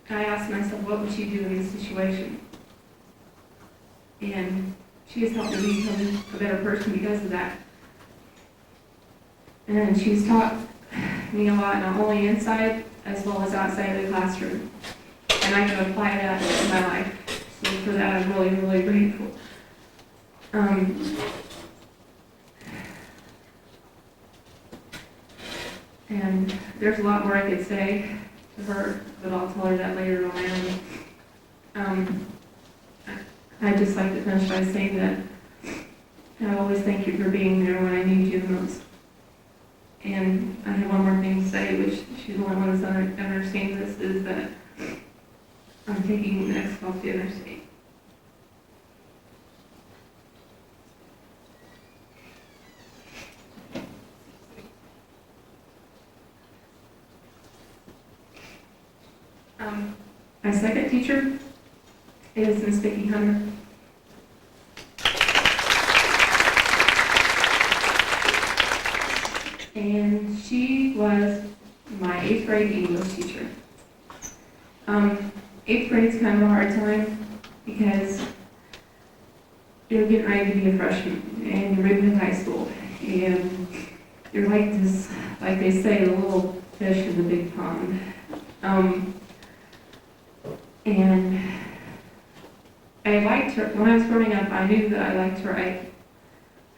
I ask myself, what would she do in this situation? And she has helped me become a better person because of that. And she's taught me a lot, not only inside as well as outside of the classroom. And I can apply that in my life. So for that, I'm really, really grateful. And there's a lot more I could say to her, but I'll tell her that later on my own. I'd just like to finish by saying that I always thank you for being there when I need you the most. And I have one more thing to say, which she's the only one who's understands this, is that I'm taking the next off the interstate. My second teacher is Miss Vicki Hunter. And she was my 8th grade English teacher. 8th grade's kind of a hard time because you're getting ready to be a freshman and you're moving to high school. And you're like this, like they say, the little fish in the big pond. And I liked her. When I was growing up, I knew that I liked to write.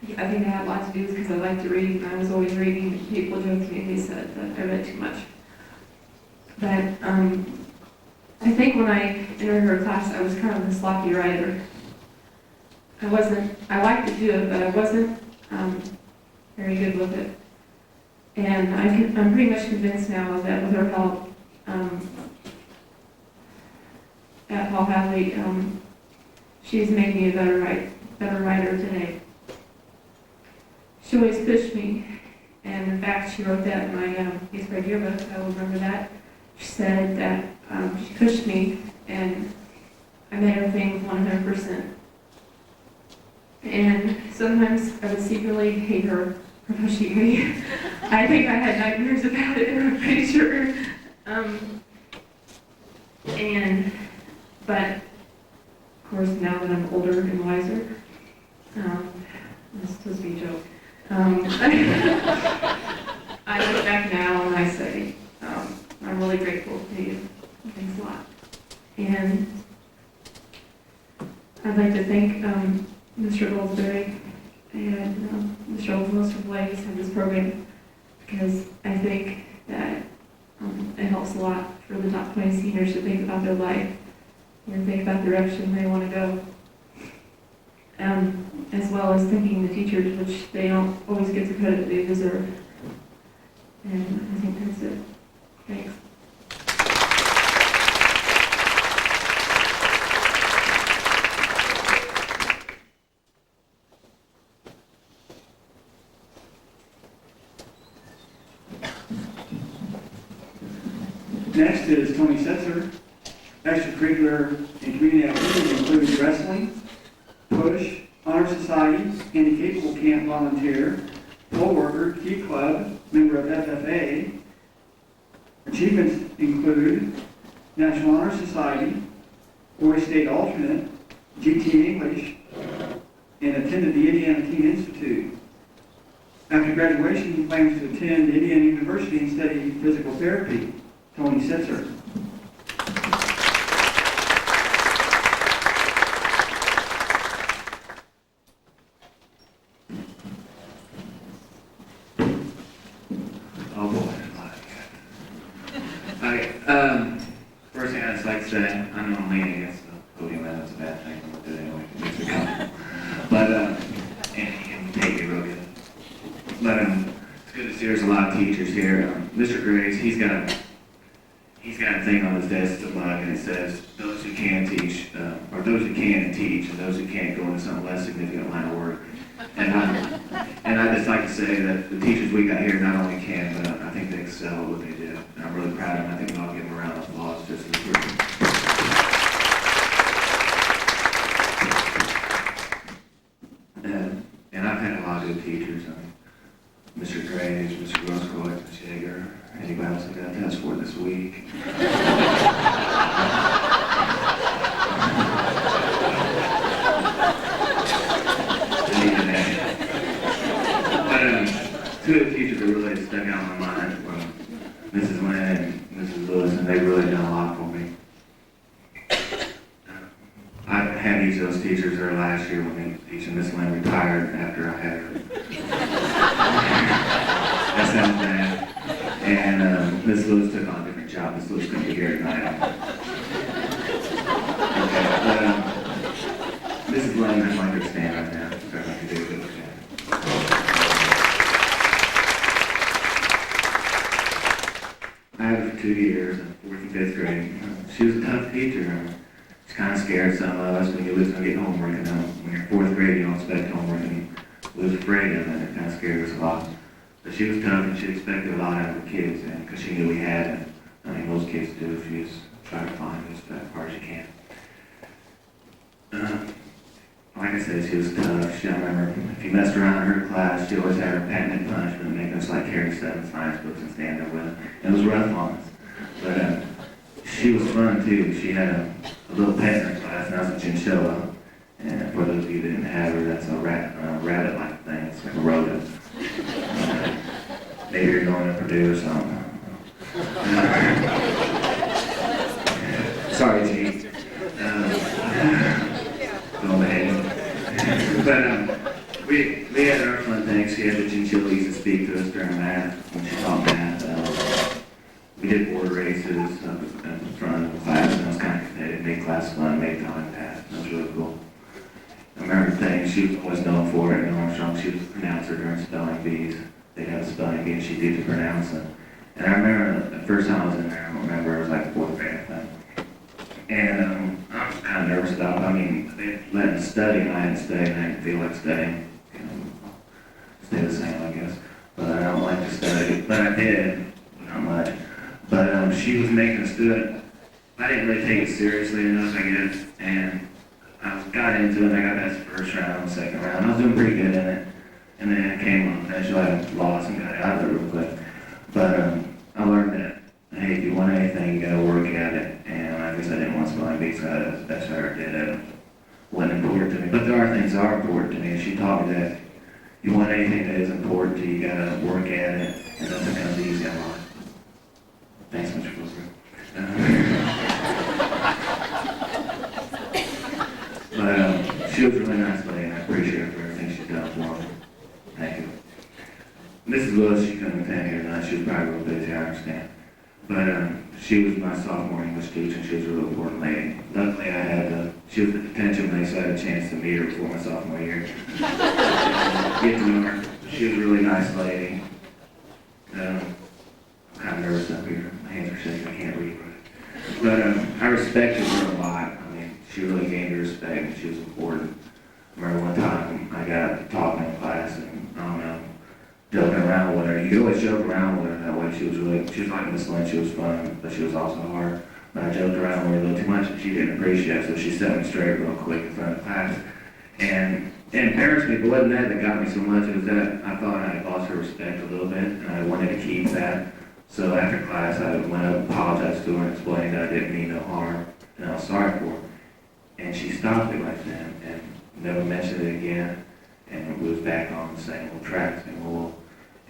I think it had a lot to do with because I liked to read, and I was always reading, and people joked me, and they said that I read too much. But I think when I entered her class, I was kind of a sloppy writer. I liked to do it, but I wasn't very good with it. And I'm pretty much convinced now that with her help at Paul Hadley, she's made me a better writer today. She always pushed me, and in fact, she wrote that in my 8th grade yearbook. I will remember that. She said that she pushed me, and I made her think 100%. And sometimes I would secretly hate her for pushing me. I think I had nightmares about it, I'm pretty sure. But of course, now that I'm older and wiser, this is supposed to be a joke. I look back now and I say, I'm really grateful to you. Thanks a lot. And I'd like to thank Mr. Goldsberry and Mr. Oldsmos for letting us have this program, because I think that it helps a lot for the top 20 seniors to think about their life and think about the direction they want to go. As well as thanking the teachers, which they don't always get the credit they deserve. And I think that's it. Thanks.
Next is Tony Setzer. Extracurricular and community activities include wrestling, push, honor society, handicapable camp volunteer, poll worker, key club, member of FFA. Achievements include National Honor Society, Boy State alternate, GT English, and attended the Indiana Teen Institute. After graduation, he plans to attend Indiana University and study physical therapy. Tony Setzer.
Oh boy, okay. First thing I'd just like to say, I know I'm leaning against the podium, and that's a bad thing. I'm gonna do it anyway. It makes me comfortable. But and take it real good. But it's good to see there's a lot of teachers here. Mr. Graves, he's got a thing on his desk, it's a mug, and it says, those who can teach, or those who can teach, and those who can't go into some less significant line of work. And I'd just like to say that the teachers we got here not only can, but I think they excel at what they do. And I'm really proud of them. I think we all give them a round of applause just as we're. And I've had a lot of good teachers. Mr. Graves, Mr. Grosskreutz, Ms. Yeager, anybody else I got a test for this week? Two of the teachers that really stuck out in my mind were Mrs. Lynn and Mrs. Lewis, and they've really done a lot for me. I had each of those teachers there last year when they were teaching. Miss Lynn retired after I had her. That sounds bad. And Miss Lewis took on a different job. Miss Lewis couldn't be here tonight. Okay, but Mrs. Lynn, I'd like her to stand right now. So I can do it. Okay. I had her for 2 years, fourth and fifth grade. She was a tough teacher. She's kind of scared some of us when you lose to get homework. And when you're fourth grade, you don't expect homework, and we was afraid of it. It kind of scared us a lot. But she was tough, and she expected a lot out of her kids, and because she knew we had it. I mean, most kids do if you just try to find us as far as you can. Like I said, she was tough. I remember if you messed around in her class, she always had her patented punishment, making us like carry 7 science books and stand there with them. It was rough on us. But she was fun too. She had a little pet in her class, and that was a chinchilla. And for those of you that didn't have her, that's a rabbit-like thing. It's like a rodent. Maybe you're going to Purdue or something. Sorry, G. Don't behave. But we had our fun things. She had the chinchilla used to speak to us during math when she taught math. We did board races up in front of the class, and it was kind of competitive. Made class fun, made time pass. That was really cool. I remember things she was always known for it. Armstrong, she was a pronouncer during spelling bees. They'd have a spelling bee, and she'd do the pronouncing. And I remember the first time I was in there, I don't remember, it was like 4th grade, I think. And I was kind of nervous about it. I mean, they let me study, and I didn't study, and I didn't feel like studying. Stay the same, I guess. But I don't like to study. But I did, not much. But she was making us do it. I didn't really take it seriously enough, I guess. And I got into it, and I got past the first round, second round. I was doing pretty good in it. And then it came on. Eventually I lost and got out of it real quick. But I learned that, hey, if you want anything, you got to work at it. And I guess I didn't want spelling bees, so that's what I did. It wasn't important to me. But there are things that are important to me. And she taught me that you want anything that is important to you, you gotta work at it, and nothing comes easy in life. Thanks, Mr. Wilson. But she was a really nice lady, and I appreciate her for everything she's done for me. Thank you. Mrs. Lewis, she couldn't attend here tonight. She was probably real busy, I understand. But she was my sophomore English teacher, and she was a real important lady. Luckily, she was the detention lady, so I had a chance to meet her before my sophomore year. Get to know her. She was a really nice lady. I'm kind of nervous up here. My hands are shaking. I can't read right. But I respected her a lot. I mean, she really gained her respect, and she was important. I remember one time I got talking in class, and I don't know, joking around with her. You could always joke around with her that way. She was like Miss Lynn. She was fun, but she was also hard. But I joked around with her a little too much, and she didn't appreciate it, so she set me straight real quick in front of the class. And it embarrassed me, but it wasn't that got me so much. It was that I thought I had lost her respect a little bit, and I wanted to keep that. So after class, I went up and apologized to her and explained that I didn't mean no harm, and I was sorry for her. And she stopped it right then and never mentioned it again. And we was back on the same old track, same old.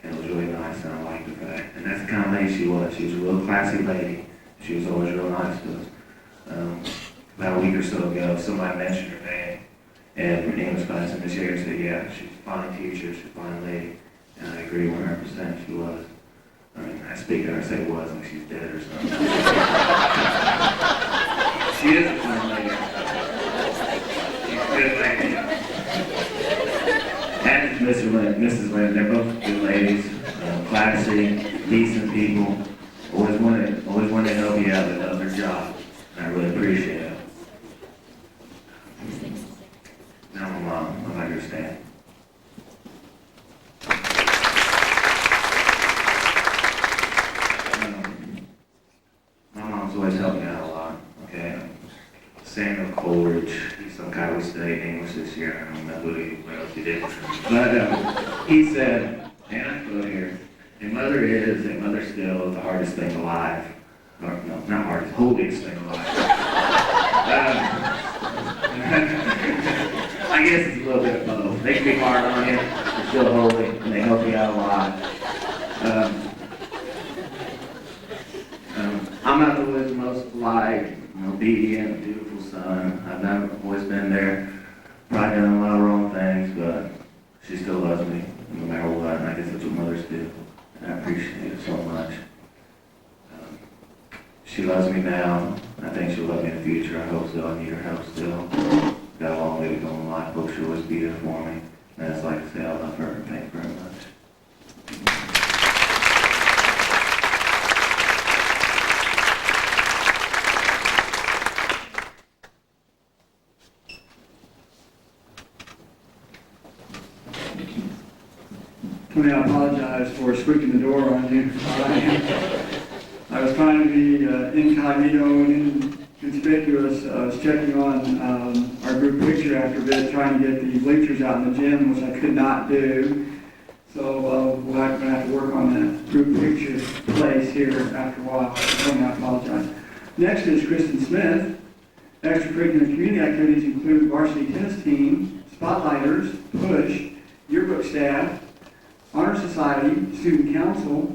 And it was really nice, and I liked her for that. And that's the kind of lady she was. She was a real classy lady. She was always real nice to us. About a week or so ago, somebody mentioned her name in English class, and Miss Yeager said, yeah, she's a fine teacher, she's a fine lady. And I agree 100% she was. I mean, I speak of her, I say was, like she's dead or something. She is a fine lady. She's a good lady. And Mrs. Lynn, they're both good ladies, classy, decent people. Always want to help you out. They love their job, and I really appreciate it. Now my mom, I understand. My mom's always helped me out a lot. Okay, Samuel Coleridge. He's some guy we studied English this year. I don't know what else he did, but he said, and I quote here. A mother still is the hardest thing alive. Or, no, not hardest, holiest thing alive. I guess it's a little bit of both. They can be hard on you, they're still holy, and they help you out a lot. I'm not always the most polite, obedient, dutiful son. I've never always been there. Probably done a lot of wrong things, but she still loves me, no matter what, and I guess that's what mothers do. I appreciate it so much. She loves me now. I think she'll love me in the future. I hope so. I need her help still. Got a long way to go in life. Hope she'll always be there for me. And I'd just like to say I love her. Thank you very much.
Tony, I apologize for squeaking the door on you. I was trying to be incognito and inconspicuous. I was checking on our group picture after a bit, trying to get the bleachers out in the gym, which I could not do. So we're going to have to work on that group picture place here after a while. Tony, I apologize. Next is Kristen Smith. Extracurricular community activities include varsity tennis team, spotlighters, push, yearbook staff, honor society, student council.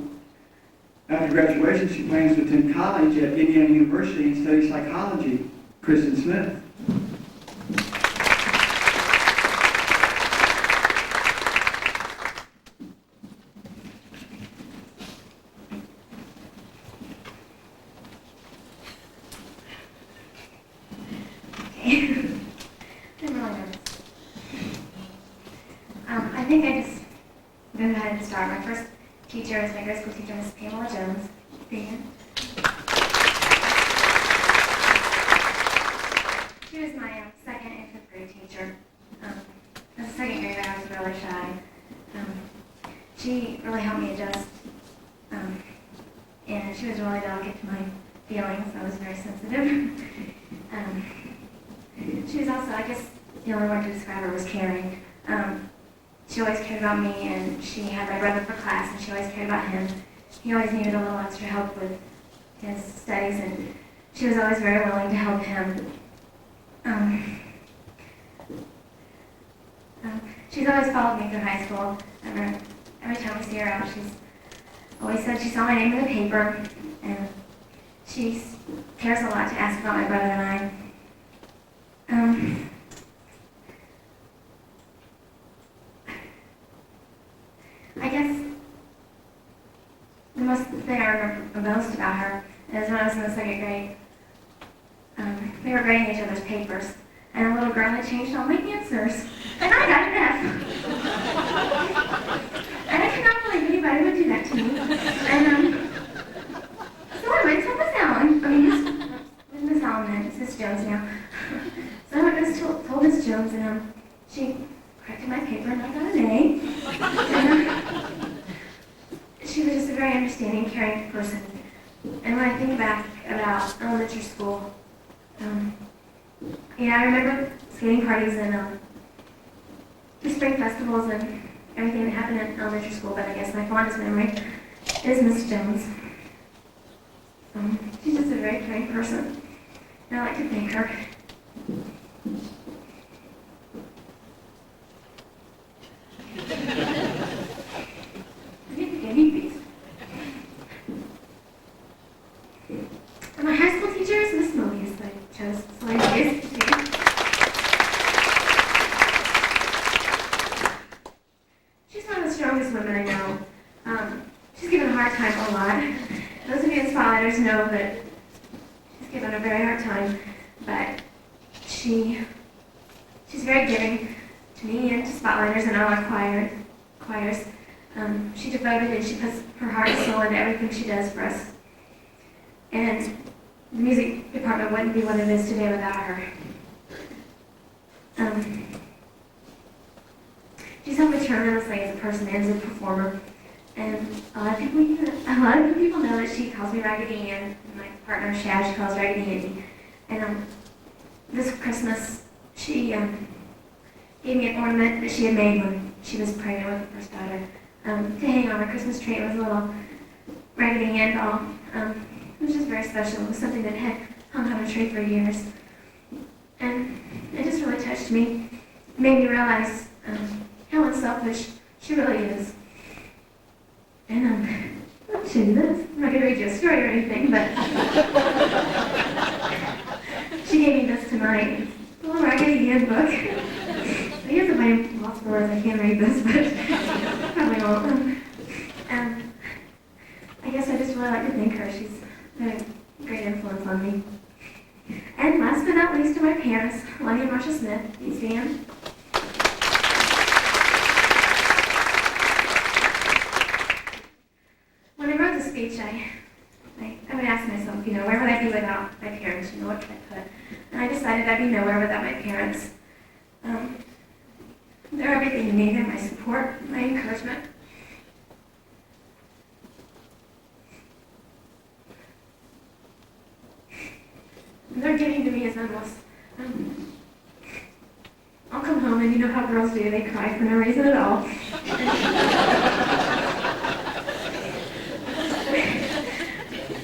After graduation, she plans to attend college at Indiana University and study psychology. Kristen Smith.
I'm really nervous. I think I just go ahead and start. My first teacher was my grade school teacher, Miss Pamela Jones. She was my second and fifth grade teacher. As a second grader, I was really shy. She really helped me adjust, and she was really delicate to my feelings. I was very sensitive. She was also, I guess, the only word to describe her was caring. She always cared about me, and she had my brother for class, and she always cared about him. He always needed a little extra help with his studies, and she was always very willing to help him.
She's always followed me through high school. Every time we see her out, she's always said she saw my name in the paper, and she cares a lot to ask about my brother and I. I guess the most thing I remember most about her is when I was in the second grade. We were grading each other's papers, and a little girl had changed all my answers, and I got an F. And I cannot believe anybody would do that to me. And so I went to Miss Allen. Miss Allen then, it's Miss Jones now. So I went and told Miss Jones, and she corrected my paper, and I got an A. And she was just a very understanding, caring person. And when I think back about elementary school, I remember skating parties and the spring festivals and everything that happened in elementary school, but I guess my fondest memory is Miss Jones. She's just a very caring person, and I like to thank her. And my high school teacher is Miss Mobius, I chose Mobius. She's one of the strongest women I know. She's given a hard time a lot. Those of you in Spotlighters know that she's given a very hard time, but she's very giving to me and to Spotlighters and all our choirs. She devoted and she puts her heart and soul into everything she does for us. And the music department wouldn't be what it is today without her. She's helped me tremendously as a person and as a performer. And a lot of people know that she calls me Raggedy Ann, and my partner Shad, she calls Raggedy Andy. And this Christmas, she gave me an ornament that she had made when she was pregnant with her first daughter to hang on her Christmas tree. It was a little Raggedy Ann doll. It was just very special. It was something that had hung on her tree for years. And it just really touched me. It made me realize how unselfish she really is. And I'll show you this. I'm not going to read you a story or anything, but she gave me this tonight. It's a little Raggedy Ann book. I guess if I lost for words, I can't read this, but probably won't. And I guess I just really like to thank her. She's been a great influence on me. And last but not least, to my parents, Lonnie and Marsha Smith. Please stand. When I wrote the speech, I would ask myself, where would I be without my parents? What could I put? And I decided I'd be nowhere without my parents. They're everything to me. They're my support, my encouragement. And they're giving to me as endless. I'll come home and you know how girls do. They cry for no reason at all.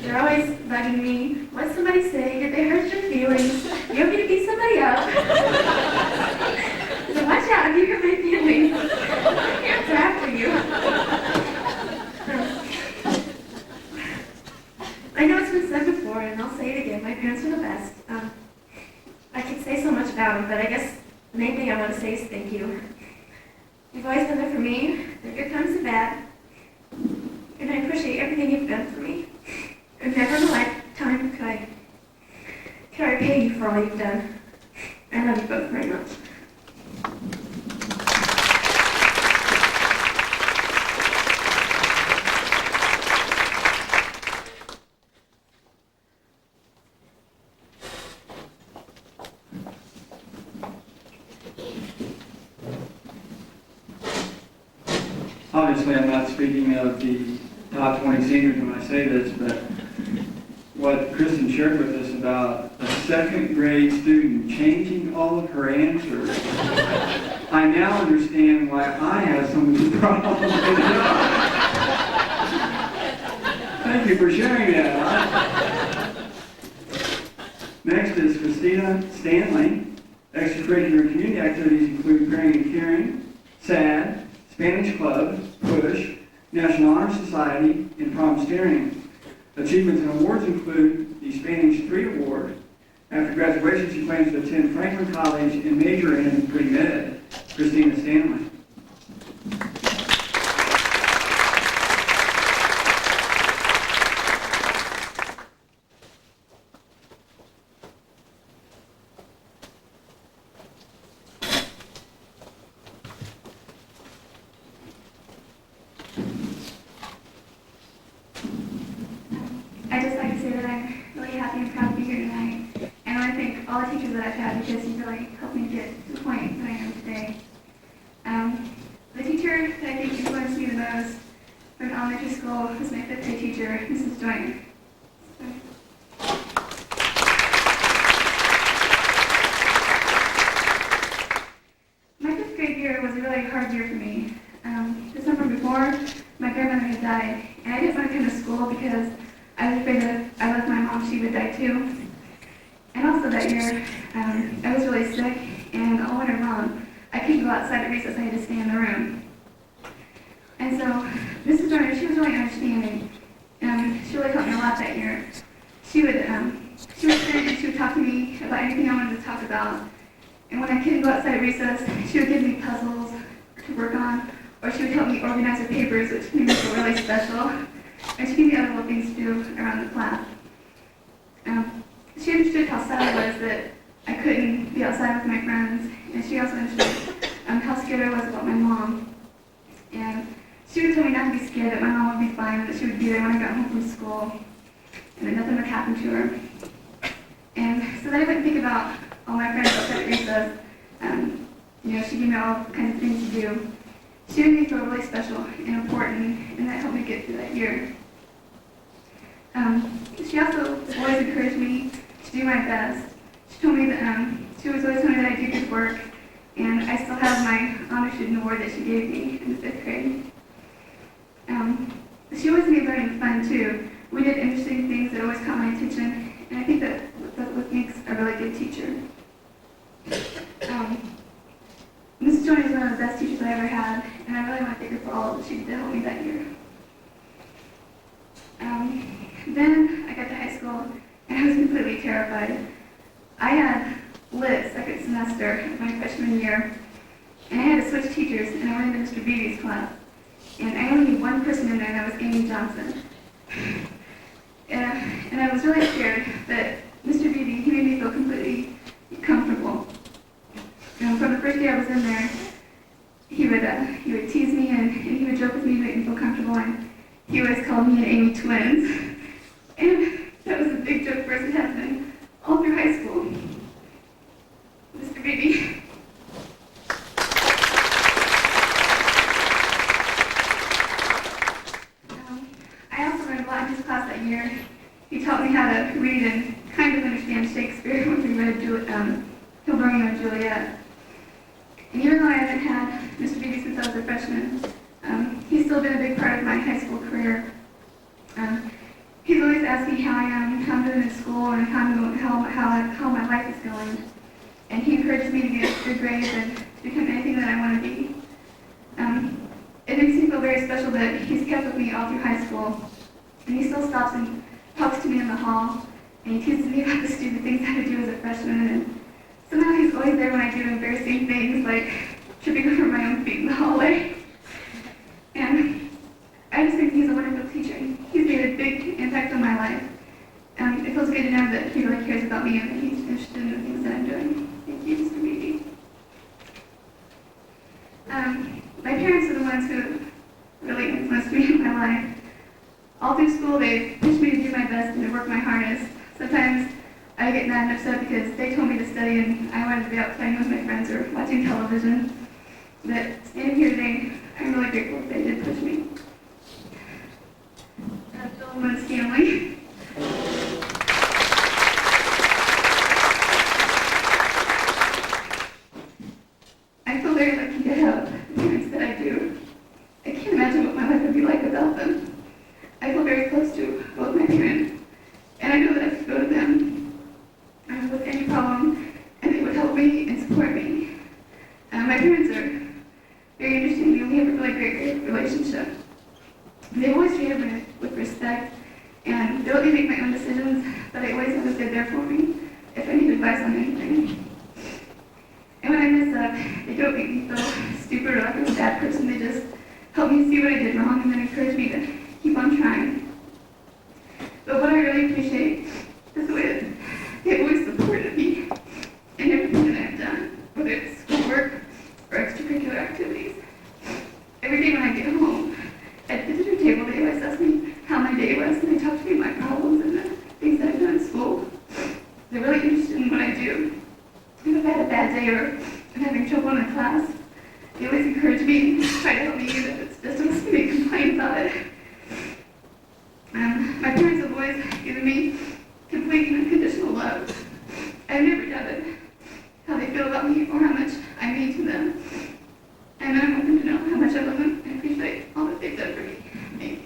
They're always bugging me. What'd somebody say? Did they hurt your feelings? You want me to beat somebody up? So watch out if you hurt my feelings. My parents are after you. I know it's been said before, and I'll say it again. My parents are the best. I could say so much about them, but I guess the main thing I want to say is thank you. You've always been there for me, through good times and bad. And I appreciate everything you've done for me. And never in a lifetime could I repay you for all you've done. I love you both very much.
Obviously, I'm not speaking of the top 20 seniors when I say this, but what Kristen shared with us about a second grade student changing all of her answers, I now understand why I have some of these problems. Thank you for sharing that. Next is Christina Stanley. Extracurricular community activities include praying and caring, SAD, Spanish Club, PUSH, National Honor Society, and prom steering. Achievements and awards include the Spanish 3 Award. After graduation, she plans to attend Franklin College and major in pre-med. Christina Stanley.
I'd just like to say that I'm really happy and proud to be here tonight. And I want to thank all the teachers that I've had because you've really helped me get to the point that I am today. The teacher that I think influenced me the most from elementary school was my 5th grade teacher, Mrs. Joyner. My 5th grade year was a really hard year for me. The summer before, my grandmother had died, and I didn't want to come to school because I was afraid that if I left my mom, she would die too. And also that year, I was really sick, and all winter long, I couldn't go outside at recess. I had to stay in the room. And so, Mrs. Joyner, she was really understanding. She really helped me a lot that year. She would sit and she would talk to me about anything I wanted to talk about. And when I couldn't go outside at recess, she would give me puzzles to work on, or she would help me organize her papers, which made me feel really special. And she gave me other little things to do around the class. She understood how sad I was that I couldn't be outside with my friends, and she also understood how scared I was about my mom. And she would tell me not to be scared, that my mom would be fine, and that she would be there when I got home from school, and that nothing would happen to her. And so that I wouldn't think about all my friends outside at recess. She gave me all kinds of things to do. She made me feel really special and important, and that helped me get through that year. She also always encouraged me to do my best. She told me that she was always telling me that I did good work, and I still have my honor student award that she gave me in the 5th grade. She always made learning fun too. We did interesting things that always caught my attention, and I think that's what makes a really good teacher. Mrs. Joyner is one of the best teachers I ever had, and I really want to thank her for all that she did to help me that year. Then I got to high school, and I was completely terrified. I had lit 2nd semester of my freshman year, and I had to switch teachers, and I went into Mr. Beatty's class. And I only knew one person in there, and that was Amy Johnson. And I was really scared that Mr. Beatty, he made me feel completely comfortable. From the first day I was in there, he would tease me and he would joke with me to make me feel comfortable, and he always called me and Amy twins. And that was a big joke for us. It has been all through high school. Mr. Beatty. I also learned a lot in his class that year. He taught me how to read and kind of understand Shakespeare when we read Romeo and Juliet. And even though I haven't had Mr. Beatty since I was a freshman, he's still been a big part of my high school career. He's always asked me how I am, how I'm doing in school, and how my life is going. And he encourages me to get good grades and to become anything that I want to be. It makes me feel very special that he's kept with me all through high school. And he still stops and talks to me in the hall, and he teases me about the stupid things I had to do as a freshman. And somehow he's always there when I do embarrassing things like tripping over my own feet in the hallway. And I just think he's a wonderful teacher. He's made a big impact on my life. It feels good to know that he really cares about me and that he's interested in the things that I'm doing. Thank you, Mr. Beatty. My parents are the ones who really influenced me in my life. All through school, they pushed me to do my best and to work my hardest. Sometimes I get mad and upset because they told me to study and I wanted to be out playing with my friends or watching television. But standing here today, I'm really grateful that they did push me. Bill and Stanley. I feel very lucky to have the parents that I do. I can't imagine what my life would be like without them. I feel very close to both my parents, and I know that I could go to them with any problem, and they would help me and support me. My parents are very They always treated me with respect, and they let me make my own decisions, but they always was there for me if I need advice on anything. And when I mess up, they don't make me feel stupid or like I'm a bad person. They just help me see what I did wrong and then encourage me to keep on trying. But what I really appreciate is the way that they always supported me in everything that I've done, whether it's schoolwork or extracurricular activities. Every day when I get home, at the dinner table, they always ask me how my day was, and they talk to me about my problems and the things that I've done in school. They're really interested in what I do. If I've had a bad day or I'm having trouble in a class, they always encourage me and try to help me, even if it's just to make complain about it. My parents have always given me complete and unconditional love. I've never doubted how they feel about me or how much I mean to them. And I want them to know how much I love them and appreciate all that they've done for me. Thank you.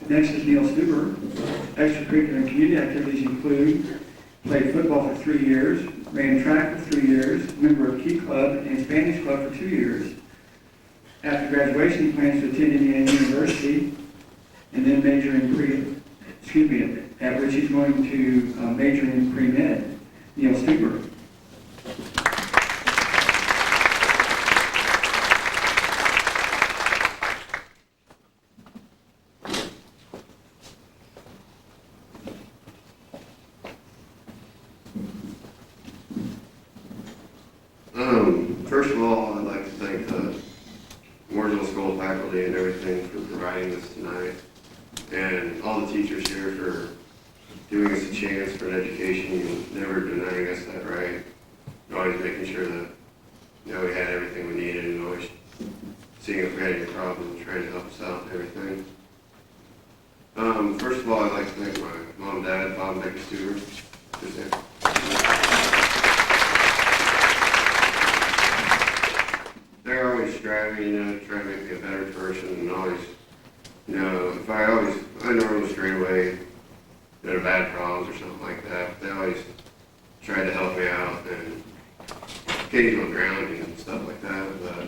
Next is Neil Stuber. Extracurricular and community activities include played football for 3 years, ran track for 3 years, member of Key Club and Spanish Club for 2 years. After graduation, he plans to attend Indiana University and then major in at which he's going to major in pre-med. Neil Stuber.
First of all, I'd like to thank the Mooresville School faculty and everything for providing this tonight, and all the teachers here for giving us a chance for an education and never denying us that right, and always making sure that we had everything we needed, and always seeing if we had any problems, trying to help us out and everything. First of all, I'd like to thank my mom and dad, Bob and Becky Stewart. They're always striving, to try to make me a better person, and always, I normally straight away, bad problems or something like that, but they always tried to help me out and occasional grounding and stuff like that, but,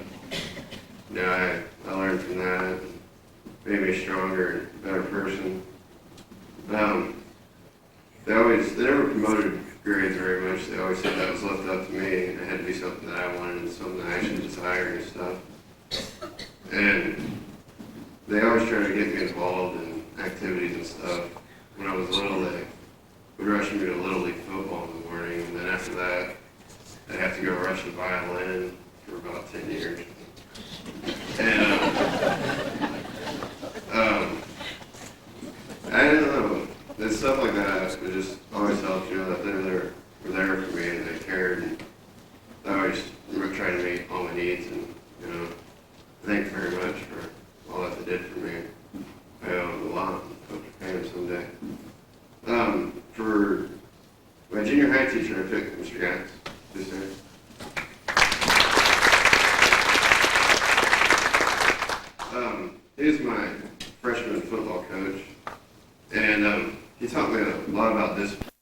I learned from that and made me a stronger and better person. They never promoted grades very much. They always said that was left up to me, and it had to be something that I wanted and something that I actually desired and stuff. And they always tried to get me involved in activities and stuff. When I was little, they would rush me to Little League football in the morning, and then after that, I'd have to go rush the violin for about 10 years. And I don't know. It's stuff like that. It just always helps you that were there for me and they cared. And I always tried to meet all my needs, and thank you very much for all that they did for me. I owe them a lot. I hope to pay them someday. For my junior high teacher, I picked Mr. Gatz. This year. He was my freshman football coach, and he taught me a lot about discipline.